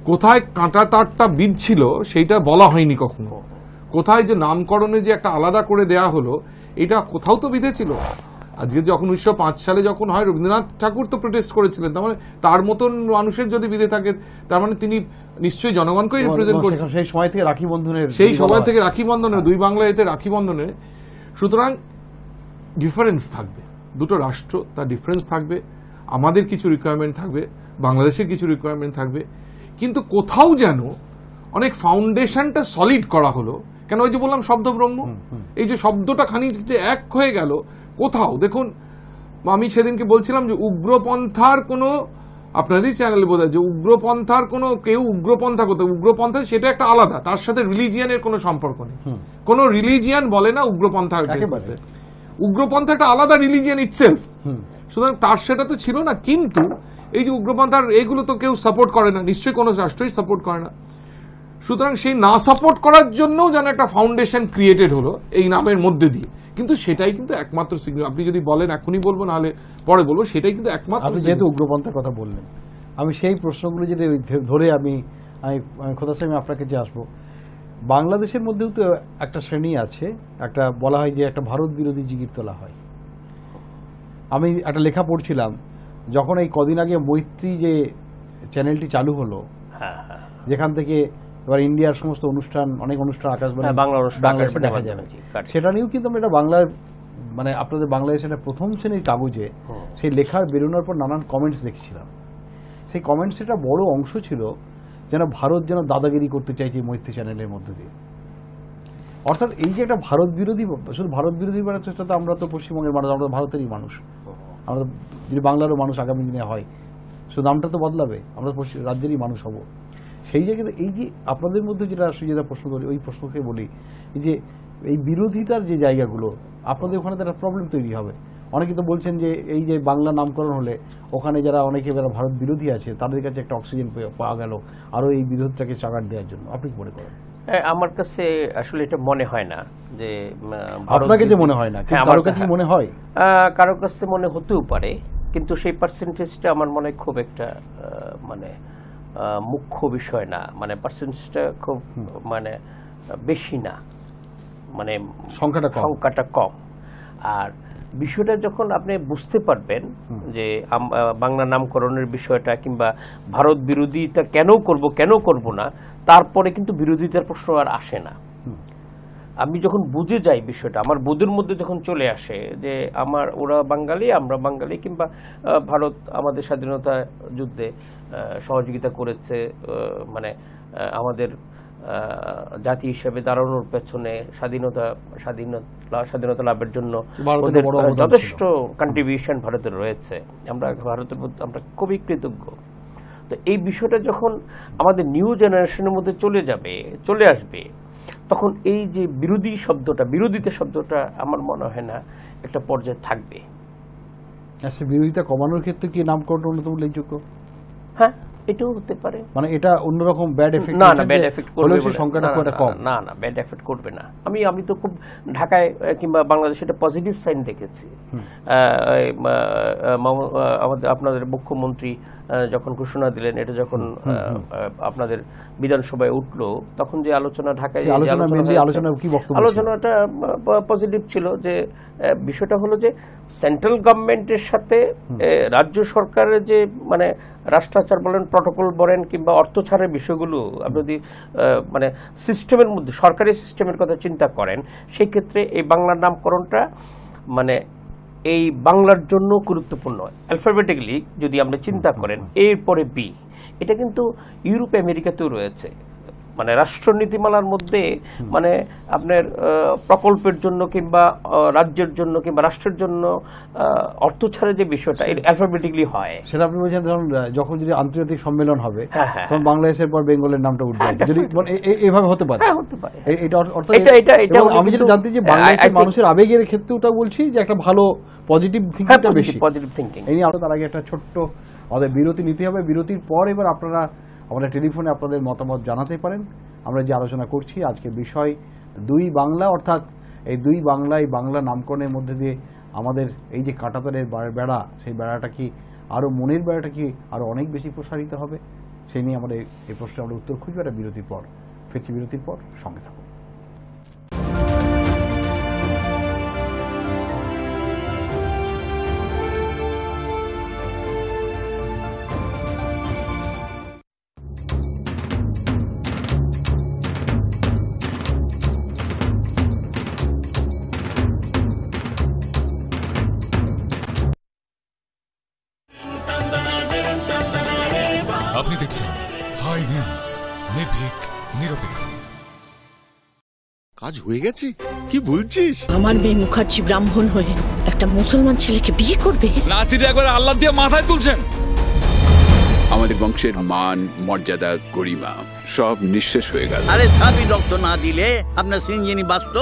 কোথায় কাঁটা তারটা বিঁধছিল সেইটা বলা হয়নি কখনো, কোথায় যে নামকরণে যে একটা আলাদা করে দেয়া হলো, এটা কোথাও তো বিধেছিল। আজকে যখন 1905 সালে যখন হয়, রবীন্দ্রনাথ ঠাকুর তো প্রোটেস্ট করেছিলেন, তার মানে তার মতন মানুষের যদি বিধে থাকে, তার মানে তিনি নিশ্চয়ই জনগণকেই রিপ্রেজেন্ট করছেন। সেই সময় থেকে রাখি বন্ধনের, সেই সময় থেকে রাখি বন্ধনের, দুই বাংলা এতে রাখি বন্ধনের। সুতরাং ডিফারেন্স থাকবে, দুটো রাষ্ট্র, তার ডিফারেন্স থাকবে, আমাদের কিছু রিকোয়ারমেন্ট থাকবে, বাংলাদেশের কিছু রিকোয়ারমেন্ট থাকবে, কিন্তু কোথাও যেন অনেক ফাউন্ডেশনটা সলিড করা হলো। কেন ওই যে বললাম শব্দ ব্রহ্ম, এই যে শব্দটা খানিকতে এক হয়ে গেল কোথাও। দেখুন আমি সেদিনকে বলছিলাম যে উগ্রপন্থার কোনো, আপনাদের চ্যানেলে বোধ হয় যে উগ্রপন্থার কোনো, কেউ উগ্রপন্থা করতে, উগ্রপন্থা সেটা একটা আলাদা, তার সাথে রিলিজিয়ানের কোনো সম্পর্ক নেই। কোনো রিলিজিয়ান বলে না উগ্রপন্থা করতে, উগ্রপন্থা একটা আলাদা রিলিজিয়ান ইটসেলফ। সুতরাং তার সেটা তো ছিল না। কিন্তু এই যে উগ্রপন্থার এইগুলো তো কেউ সাপোর্ট করে না, নিশ্চয়ই কোনো রাষ্ট্রই সাপোর্ট করে না। সুতরাং সেই না সাপোর্ট করার জন্যও যেন একটা ফাউন্ডেশন ক্রিয়েটেড হলো এই নামের মধ্যে দিয়ে। কিন্তু সেটাই কিন্তু একমাত্র সিগন্যাল। আপনি যদি বলেন এখনই বলবো, নাহলে পরে বলবো, সেটাই কিন্তু একমাত্র। আপনি যেহেতু উগ্রপন্থার কথা বললেন, আমি সেই প্রশ্নগুলো যদি ধরে আমি খোদা সাহেব আপনার কাছে আসবো। বাংলাদেশের মধ্যেও তো একটা শ্রেণী আছে, একটা বলা হয় যে একটা ভারত বিরোধী জিগির তোলা হয়। আমি একটা লেখা পড়ছিলাম, যখন এই কদিন আগে মৈত্রী যে চ্যানেলটি চালু হলো, যেখান থেকে এবার ইন্ডিয়ার সমস্ত অনুষ্ঠান, অনেক অনুষ্ঠান আকাশবাণী বাংলাদেশে দেখা যাবে, সেটা নিয়েও কিন্তু আমরা এটা বাংলার, মানে আপনাদের বাংলাদেশের প্রথম শ্রেণীর কাগজে সেই লেখার বেরোনোর পর নানান কমেন্টস দেখছিলাম। সেই কমেন্টস একটা বড় অংশ ছিল যেন ভারত যেন দাদাগিরি করতে চাইছে মৈত্রী চ্যানেলের মধ্যে দিয়ে। অর্থাৎ এই যে একটা ভারত বিরোধী, শুধু ভারত বিরোধী করার চেষ্টা, তো আমরা তো পশ্চিমবঙ্গের মানুষ, আমরা ভারতেরই মানুষ, আমরা যদি বাংলারও মানুষ আগামী দিনে হয়, শুধু নামটা তো বদলাবে, আমরা রাজ্যেরই মানুষ হব। সেই জায়গাতে এই যে আপনাদের মধ্যে যেটা প্রশ্ন করি, ওই প্রশ্নকে বলি যে এই বিরোধিতার যে জায়গাগুলো, আপনাদের ওখানে তো একটা প্রবলেম তৈরি হবে। অনেকে তো বলছেন যে এই যে বাংলা নামকরণ হলে ওখানে যারা অনেকে যারা ভারত বিরোধী আছে তাদের কাছে একটা অক্সিজেন পাওয়া গেল আরও এই বিরোধটাকে চাগার দেওয়ার জন্য। আপনি কি মনে করেন? আমার কাছে আসলে এটা মনে হয় না যে, আপনাকে যে মনে হয় না, কারো কাছে মনে হয়, কারো কাছে মনে হতেও পারে, কিন্তু সেই পার্সেন্টেজটা আমার মনে খুব একটা মানে মুখ্য বিষয় না, মানে পার্সেন্টেজটা খুব মানে বেশি না, মানে সংখ্যাটা কম। আর বিষয়টা যখন আপনি বুঝতে পারবেন যে বাংলা নামকরণের বিষয়টা কিংবা ভারত বিরোধিতা কেন করব না, তারপরে কিন্তু বিরোধিতার প্রশ্ন আর আসে না। আমি যখন বুঝে যাই বিষয়টা, আমার বোধের মধ্যে যখন চলে আসে যে ওরা বাঙালি, আমরা বাঙালি, কিংবা ভারত আমাদের স্বাধীনতা যুদ্ধে সহযোগিতা করেছে, মানে আমাদের জাতি হিসেবে দাঁড়ানোর পেছনে স্বাধীনতা লাভের জন্য যথেষ্ট কন্ট্রিবিউশন ভারতের রয়েছে, ভারতের মধ্যে আমরা খুবই কৃতজ্ঞ। তো এই বিষয়টা যখন আমাদের নিউ জেনারেশনের মধ্যে চলে আসবে, তখন এই যে বিরোধিতা শব্দটা আমার মনে হয় না একটা পর্যায়ে থাকবে। আচ্ছা, বিরোধিতা কমানোর ক্ষেত্রে কি নামকরণ অন্যতম উল্লেখযোগ্য? হ্যাঁ, এটাও হতে পারে। মানে এটা অন্যরকম ব্যাড এফেক্ট না, ব্যাড এফেক্ট করবে সংখ্যাটা খুব কম, না, ব্যাড এফেক্ট করবে না। আমি তো খুব ঢাকায় কিংবা বাংলাদেশে এটা পজিটিভ সাইন দেখেছি। আপনাদের মুখ্যমন্ত্রী যখন ঘোষণা দিলেন, এটা যখন আপনাদের বিধানসভায় উঠলো, তখন যে আলোচনা ঢাকায় আলোচনাটা পজিটিভ ছিল। যে বিষয়টা হলো যে সেন্ট্রাল গভর্নমেন্টের সাথে রাজ্য সরকারের যে মানে রাষ্ট্রাচার বলেন, প্রটোকল বলেন, কিংবা অর্থ ছাড়ের বিষয়গুলো আপনি যদি মানে সিস্টেমের মধ্যে, সরকারি সিস্টেমের কথা চিন্তা করেন, সেই ক্ষেত্রে এই বাংলার নামকরণটা মানে এই বাংলার জন্য গুরুত্বপূর্ণ। অ্যালফাবেটিক্যালি যদি আমরা চিন্তা করেন, এরপরে বি, এটা কিন্তু ইউরোপ আমেরিকাতেও রয়েছে। মানে রাষ্ট্রনীতিমালার মধ্যে মানে আপনার প্রকল্পের জন্য কিংবা রাজ্যের জন্য কিংবা রাষ্ট্রের জন্য অর্থ ছাড়া যে বিষয়টা অ্যালফাবেটিক্যালি হয়, সেটা আপনি বলছেন যখন যদি আন্তর্জাতিক সম্মেলন হবে তখন বাংলাদেশের পর বেঙ্গলের নামটা উঠবে, যদি এইভাবে হতে পারে। আমি যেটা জানতে যে বাংলাদেশের মানুষের আবেগের ক্ষেত্রে ওটা বলছি যে একটা ভালো পজিটিভ থিঙ্কিংটা বেশি, পজিটিভ থিঙ্কিং। এই নিয়ে তার আগে একটা ছোট্ট আমাদের বিরতি নিতে হবে। বিরতির পর এবার আপনারা আমাদের টেলিফোনে আপনাদের মতামত জানাতে পারেন। আমরা যে আলোচনা করছি আজকের বিষয় দুই বাংলা, অর্থাৎ এই দুই বাংলায় বাংলা নামকরণের মধ্যে দিয়ে আমাদের এই যে কাঁটাতারের বেড়া, সেই বেড়াটা কি আরও মনের বেড়াটা কি আরও অনেক বেশি প্রসারিত হবে, সেই নিয়ে আমাদের এই প্রশ্নের আমরা উত্তর খুঁজবো একটা বিরতির পর। ফিরছি বিরতির পর, সঙ্গে থাকুন। কাজ হয়ে গেছে? কি বলছিস? আমার মেয়ে মুখার্জি ব্রাহ্মণ হয়ে একটা মুসলমান ছেলেকে বিয়ে করবে? নাতিরে একবার আল্লাহ দিয়ে মাথায় তুলছেন। আমাদের বংশের মান, মর্যাদা, গরিমা সব নিঃশেষ হয়ে গেল। আরে সাবি রক্ত না দিলে আপনার সিঞ্জিনি বাঁচত?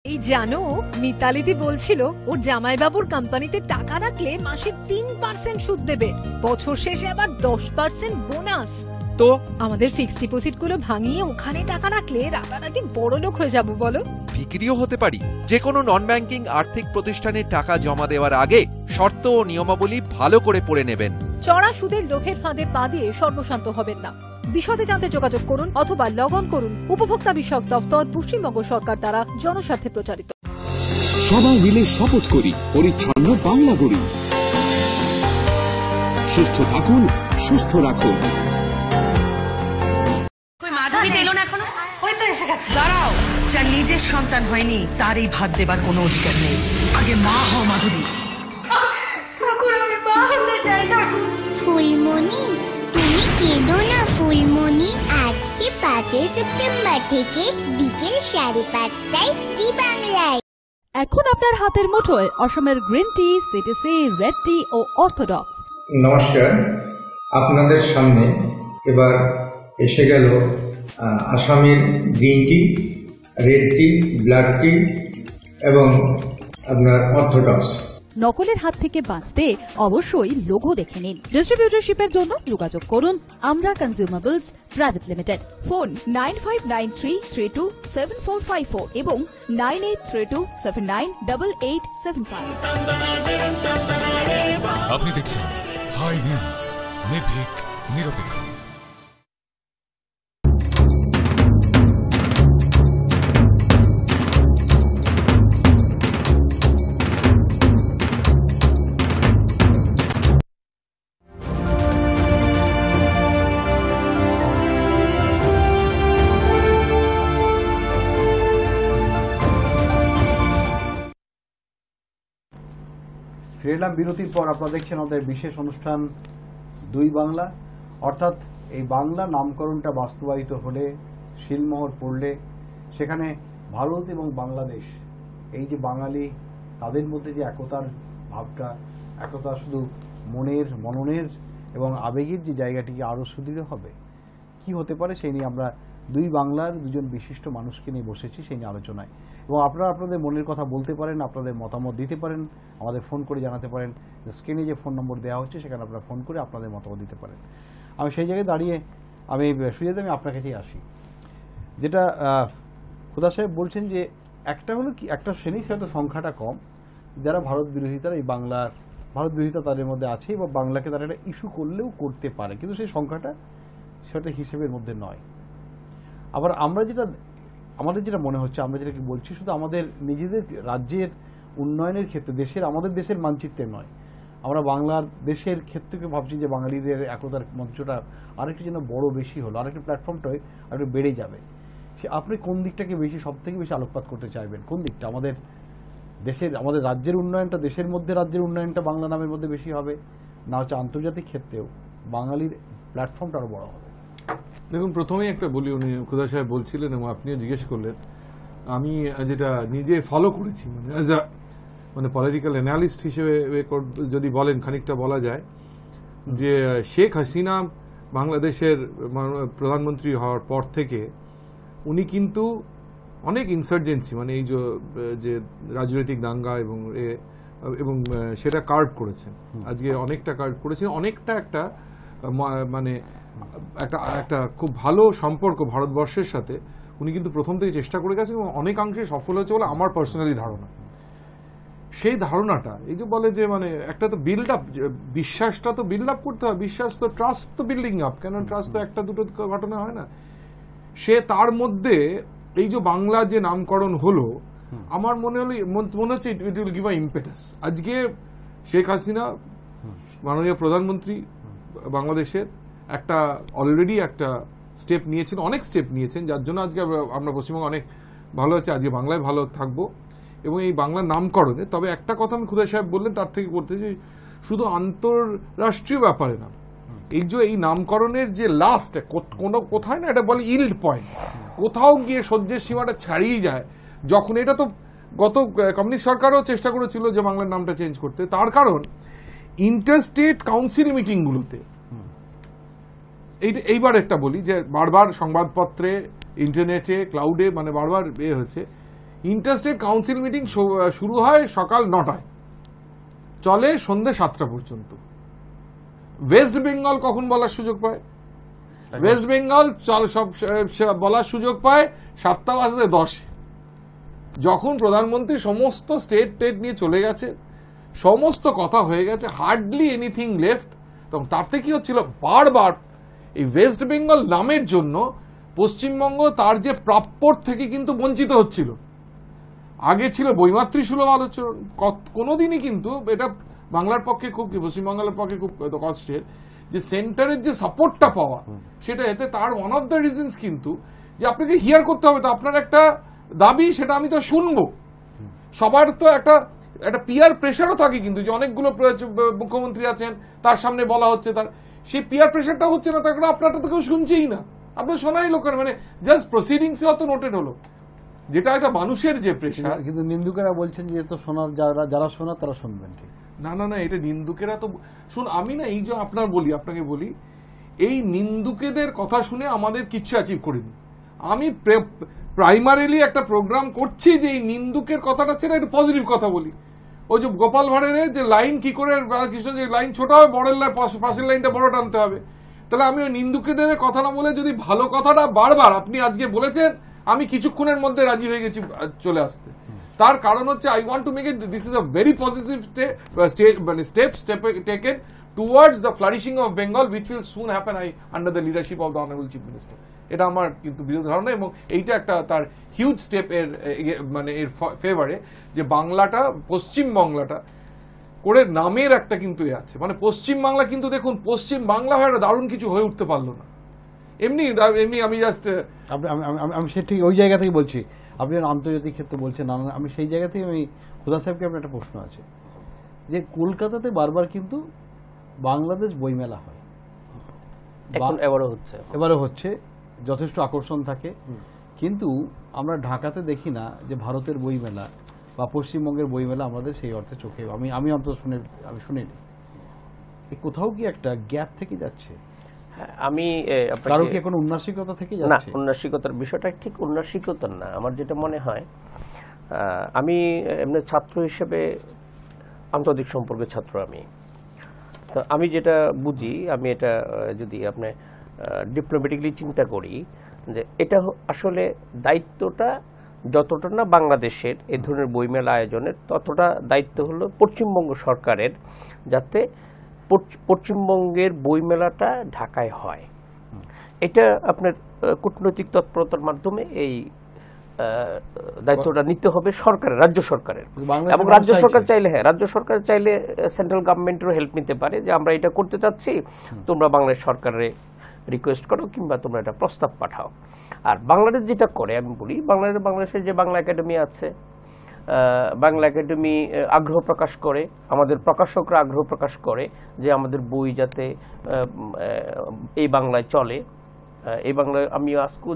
এই জানো, মিতালিদি বলছিল ওর জামাইবাবুর কোম্পানিতে টাকা রাখলে মাসে 3% সুদ দেবে, বছর শেষে আবার 10% বোনাস। তো আমাদের ফিক্সড ডিপোজিট গুলো ভাঙিয়ে ওখানে টাকা রাখলে রাতারাতি বড় লোক হয়ে যাব বলো। বিক্রিও হতে পারি। যে কোনো নন ব্যাংকিং আর্থিক প্রতিষ্ঠানে টাকা জমা দেওয়ার আগে শর্ত ও নিয়মাবলী ভালো করে পড়ে নেবেন। চড়া সুদের লোভের ফাঁদে পা দিয়ে সর্বশান্ত হবেন না। বিশদে জানতে যোগাযোগ করুন অথবা লগ অন করুন উপভোক্তা বিষয়ক দপ্তর, পশ্চিমবঙ্গ সরকার দ্বারা জনস্বার্থে প্রচারিত। সবাই মিলে শপথ করি পরিচ্ছন্ন বাংলা গড়ি। সুস্থ থাকুন, সুস্থ রাখুন। মাধবী এলো না এখনো? ওই তো এসে গেছে। দাঁড়াও, যার নিজের সন্তান হয়নি তার এই ভাত দেবার কোনো অধিকার নেই। আগে মা হও মাধবী। আমি মা হতে চাই না। ফুলমণি, তুমি কেঁদো না ফুলমণি। আজকে 5 সেপ্টেম্বর থেকে বিকেল 5:30টায় জি বাংলায়। এখন আপনার হাতের মুঠোয় অসমের গ্রিন টি, সিটিসি, রেড টি ও অর্থোডক্স। নমস্কার, আপনাদের সামনে এবার এসে গেল আসামের গ্রিন টি, রেড টি, ব্ল্যাক টি এবং আপনার অর্থোডক্স। নকলের হাত থেকে বাঁচতে অবশ্যই লোগো দেখে নিন। ডিস্ট্রিবিউটরশিপের জন্য যোগাযোগ করুন আমরা কনজিউমাবলস প্রাইভেট লিমিটেড। ফোন 9593327454 এবং 9832798875। আপনি দেখছেন হাই নিউজ, নির্ভীক, নিরপেক্ষ। ফিরে এলাম বিরতির পর। আপনারা দেখছেন আমাদের বিশেষ অনুষ্ঠান দুই বাংলা, অর্থাৎ এই বাংলা নামকরণটা বাস্তবায়িত হলে, শিলমোহর পড়লে, সেখানে ভারত এবং বাংলাদেশ, এই যে বাঙালি, তাদের মধ্যে যে একতার ভাবটা, একতা শুধু মনের, মননের এবং আবেগের যে জায়গাটিকে আরও সুদৃঢ় হবে, কি হতে পারে সেই নিয়ে আমরা দুই বাংলার দুজন বিশিষ্ট মানুষকে নিয়ে বসেছি সেই নিয়ে আলোচনায়। এবং আপনারা আপনাদের মনের কথা বলতে পারেন, আপনাদের মতামত দিতে পারেন, আমাদের ফোন করে জানাতে পারেন। স্ক্রিনে যে ফোন নম্বর দেওয়া হচ্ছে সেখানে আপনারা ফোন করে আপনাদের মতামত দিতে পারেন। আমি সেই জায়গায় দাঁড়িয়ে সুজাতা, আমি আপনার কাছেই আসি। যেটা খুদা সাহেব বলছেন যে একটা হলো কি, একটা শ্রেণী, সেটা তো সংখ্যাটা কম, যারা ভারত বিরোধিতা, এই বাংলার ভারত বিরোধিতা তাদের মধ্যে আছে এবং বাংলাকে তারা একটা ইস্যু করলেও করতে পারে, কিন্তু সেই সংখ্যাটা সেটা হিসেবের মধ্যে নয়। আবার আমাদের যেটা মনে হচ্ছে, আমরা যেটা কি বলছি, শুধু আমাদের নিজেদের রাজ্যের উন্নয়নের ক্ষেত্রে, আমাদের দেশের মানচিত্রে নয়, আমরা বাংলার দেশের ক্ষেত্রে ভাবছি যে বাঙালিদের একতার মঞ্চটা আরেকটু যেন বড় বেশি হলো, আরেকটু প্ল্যাটফর্মটাই আরেকটু বেড়ে যাবে। সে আপনি কোন দিকটাকে বেশি, সব থেকে বেশি আলোকপাত করতে চাইবেন? কোন দিকটা? আমাদের দেশের, আমাদের রাজ্যের উন্নয়নটা, দেশের মধ্যে রাজ্যের উন্নয়নটা বাংলা নামের মধ্যে বেশি হবে, না হচ্ছে আন্তর্জাতিক ক্ষেত্রেও বাঙালির প্ল্যাটফর্মটা আরও বড় হবে? দেখুন, প্রথমেই একটা বলি, উনি খুদা সাহেব বলছিলেন এবং আপনিও জিজ্ঞেস করলেন, আমি যেটা নিজে ফলো করেছি, মানে অ্যাজ আ পলিটিক্যাল অ্যানালিস্ট হিসেবে যদি বলেন, খানিকটা বলা যায় যে শেখ হাসিনা বাংলাদেশের প্রধানমন্ত্রী হওয়ার পর থেকে উনি কিন্তু অনেক ইনসার্জেন্সি, মানে এই যে রাজনৈতিক দাঙ্গা এবং সেটা কার্ভ করেছেন। আজকে অনেকটা কার্ভ করেছেন, অনেকটা একটা মানে একটা খুব ভালো সম্পর্ক ভারতবর্ষের সাথে উনি কিন্তু প্রথম থেকে চেষ্টা করে গেছেন এবং অনেকাংশে সফল হয়েছে বলে আমার পার্সোনালি ধারণা। সেই ধারণাটা, এই যে বলে যে মানে একটা তো বিল্ড আপ, বিশ্বাসটা তো বিল্ড আপ করতে হয়, বিশ্বাস তো, ট্রাস্ট তো বিল্ডিং আপ, কেন ট্রাস্ট তো একটা দুটো ঘটনা হয় না। সে তার মধ্যে এই যে বাংলা যে নামকরণ হলো, আমার মনে হচ্ছে it will give a impetus. আজকে শেখ হাসিনা মাননীয় প্রধানমন্ত্রী বাংলাদেশের একটা অলরেডি একটা স্টেপ নিয়েছেন, অনেক স্টেপ নিয়েছেন, যার জন্য আজকে আমরা পশ্চিমবঙ্গে অনেক ভালো আছে, আজকে বাংলায় ভালো থাকবো। এবং এই বাংলার নামকরণে। তবে একটা কথা আমি খুদা সাহেব বললেন তার থেকে করতে চাই, শুধু আন্তঃরাষ্ট্রীয় ব্যাপারে না, এই যে এই নামকরণের যে লাস্ট কোনো কোথায় না এটা বলে ইল্ড পয়েন্ট, কোথাও গিয়ে সহ্যের সীমাটা ছাড়িয়ে যায় যখন, এটা তো গত কমিউনিস্ট সরকারও চেষ্টা করেছিল যে বাংলার নামটা চেঞ্জ করতে। তার কারণ ইন্টারস্টেট কাউন্সিল মিটিংগুলোতে, এইবার একটা বলি যে বারবার সংবাদপত্রে, ইন্টারনেটে, ক্লাউডে মানে বারবার হয়েছে, ইন্টারস্টেট কাউন্সিল মিটিং শুরু হয় সকাল 9টায়, চলে সন্ধ্যে 7টা পর্যন্ত। ওয়েস্ট বেঙ্গল কখন বলার সুযোগ পায়? ওয়েস্ট বেঙ্গল সব বলার সুযোগ পায় 7:10। যখন প্রধানমন্ত্রী সমস্ত স্টেট নিয়ে চলে গেছে, সমস্ত কথা হয়ে গেছে, হার্ডলি এনিথিং লেফট, তখন তাতে কি হচ্ছিল, বারবার এই ওয়েস্ট বেঙ্গল নামের জন্য পশ্চিমবঙ্গ তার যে প্রাপ্যর থেকে কিন্তু বঞ্চিত হচ্ছিল। আগে ছিল বৈমাতৃ সুলভ আলোচনা, কোনোদিনই কিন্তু এটা বাংলার পক্ষে খুব, পশ্চিমবাংলার পক্ষে খুব কষ্টের যে সেন্টারের যে সাপোর্টটা পাওয়া, সেটা এতে তার ওয়ান অফ দ্য রিজনস কিন্তু যে আপনাকে হিয়ার করতে হবে, তো আপনার একটা দাবি, সেটা আমি তো শুনবো। সবার তো একটা পিয়ার প্রেশারও থাকে কিন্তু, যে অনেকগুলো মুখ্যমন্ত্রী আছেন, তার সামনে বলা হচ্ছে, তার সেই পিয়ার প্রেশারটা হচ্ছে না, তার আপনারটা তো কেউ শুনছেই না, আপনার শোনাই লোকের মানে জাস্ট প্রসিডিংসে অত নোটেড হলো, যেটা একটা মানুষের যে প্রেশার। কিন্তু নিন্দুকেরা বলছেন যে তো শোনার যারা শোনা তারা শুনবেন, ঠিক না না না, এটা নিন্দুকেরা তো শুন, আমি না এই যে আপনাকে বলি, এই নিন্দুকেদের কথা শুনে আমাদের কিচ্ছু অ্যাচিভ করিনি। আমি প্রাইমারিলি একটা প্রোগ্রাম করছি যে এই নিন্দুকের কথাটা ছিল একটু পজিটিভ কথা বলি। ওই যে গোপাল ভাঁড়ের যে লাইন কি করে কৃষ্ণ, যে লাইন ছোট হবে, বড়ের পাশের লাইনটা বড় টানতে হবে, তাহলে আমি ওই নিন্দুকেদের কথা না বলে যদি ভালো কথাটা বারবার আপনি আজকে বলেছেন, আমি কিছুক্ষণের মধ্যে রাজি হয়ে গেছি চলে আসতে। তার কারণ হচ্ছে I want to make it, this is a very positive step taken towards the flourishing of Bengal, which will soon happen under the leadership of the honourable chief minister. এটা আমার কিন্তু বিরোধী ধারণা, এবং এইটা একটা তার হিউজ স্টেপ এর মানে এর ফেভারে, যে বাংলাটা, পশ্চিম বাংলাটা করে নামের একটা কিন্তু আছে, মানে পশ্চিম বাংলা কিন্তু দেখুন, পশ্চিম বাংলা হয়ে একটা দারুণ কিছু হয়ে উঠতে পারলো না। এমনি আমি জাস্ট আমি সে ঠিক ওই জায়গা থেকে বলছি, আপনি আন্তর্জাতিক ক্ষেত্রে বলছেন, আমি সেই জায়গা থেকে আমি খুদা সাহেবকে আপনার একটা প্রশ্ন আছে, যে কলকাতাতে বারবার কিন্তু বাংলাদেশ বইমেলা হয়, এবারও হচ্ছে, যথেষ্ট আকর্ষণ থাকে, কিন্তু আমরা ঢাকাতে দেখি না যে ভারতের বইমেলা বা পশ্চিমবঙ্গের বইমেলা আমাদের সেই অর্থে চোখে, আমি অন্তত শুনিনি। কোথাও কি একটা গ্যাপ থেকে যাচ্ছে? আমি কারো কি এখন উন্নাসিকতা থেকে যাচ্ছে? না, উন্নাসিকতার বিষয়টা ঠিক উন্নাসিকতার না, আমার যেটা মনে হয়, আমি এমনি ছাত্র হিসেবে আন্তর্জাতিক সম্পর্কের ছাত্র, তো আমি যেটা বুঝি, আমি এটা যদি আপনি ডিপ্লোম্যাটিকলি চিন্তা করি, যে এটা আসলে দায়িত্বটা যতটা না বাংলাদেশের এই ধরনের বইমেলা আয়োজনের, ততটা দায়িত্ব হলো পশ্চিমবঙ্গ সরকারের, যাতে পশ্চিমবঙ্গের বইমেলাটা ঢাকায় হয়। এটা আপনার কূটনৈতিক তৎপরতার মাধ্যমে এই দায়িত্বটা নিতে হবে সরকারের, রাজ্য সরকারের, এবং রাজ্য সরকার চাইলে, রাজ্য সরকার চাইলে সেন্ট্রাল গভর্নমেন্টেরও হেল্প নিতে পারে, যে আমরা এটা করতে চাচ্ছি, তোমরা বাংলাদেশ সরকারে রিকোয়েস্ট করো, কিংবা তোমরা এটা প্রস্তাব পাঠাও। আর বাংলাদেশ যেটা করে, আমি বলি, বাংলাদেশের যে বাংলা একাডেমি আছে, বাংলা একাডেমি আগ্রহ প্রকাশ করে, আমাদের প্রকাশকরা আগ্রহ প্রকাশ করে যে আমাদের বই যাতে এই বাংলায় চলে। এই বাংলায় আমি আজকে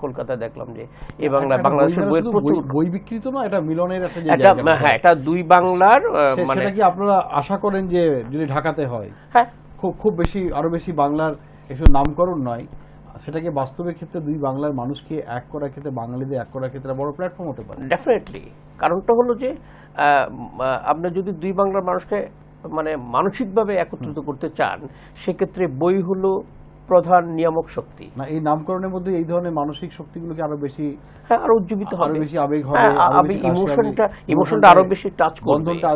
কলকাতায় দেখলাম যে এই বাংলাদেশের বইয়ের প্রচুর বই বিক্রি তো না, এটা মিলনের একটা জায়গা। হ্যাঁ, এটা দুই বাংলার, মানে কি আপনারা আশা করেন যে যদি ঢাকাতে হয়, হ্যাঁ, খুব বেশি, আরো বেশি বাংলার এসব নামকরণ নয়, সেটাকে বাস্তবের ক্ষেত্রে দুই বাংলার মানুষকে এক করার ক্ষেত্রে, বাঙালিদের এক করার ক্ষেত্রে বড় প্ল্যাটফর্ম হতে পারে? ডেফিনেটলি। কারণটা হলো যে আপনি যদি দুই বাংলার মানুষকে মানে মানসিকভাবে একত্রিত করতে চান, সেক্ষেত্রে বই হলো প্রধান নিয়ামক শক্তি। না, এই নামকরণের মধ্যে এই ধরনের মানসিক শক্তিগুলোকে আরো বেশি, হ্যাঁ, আরো উজ্জীবিত হবে, আরো বেশি আবেগ হবে, ইমোশনটা আরো বেশি টাচ করবে, বন্ধনটা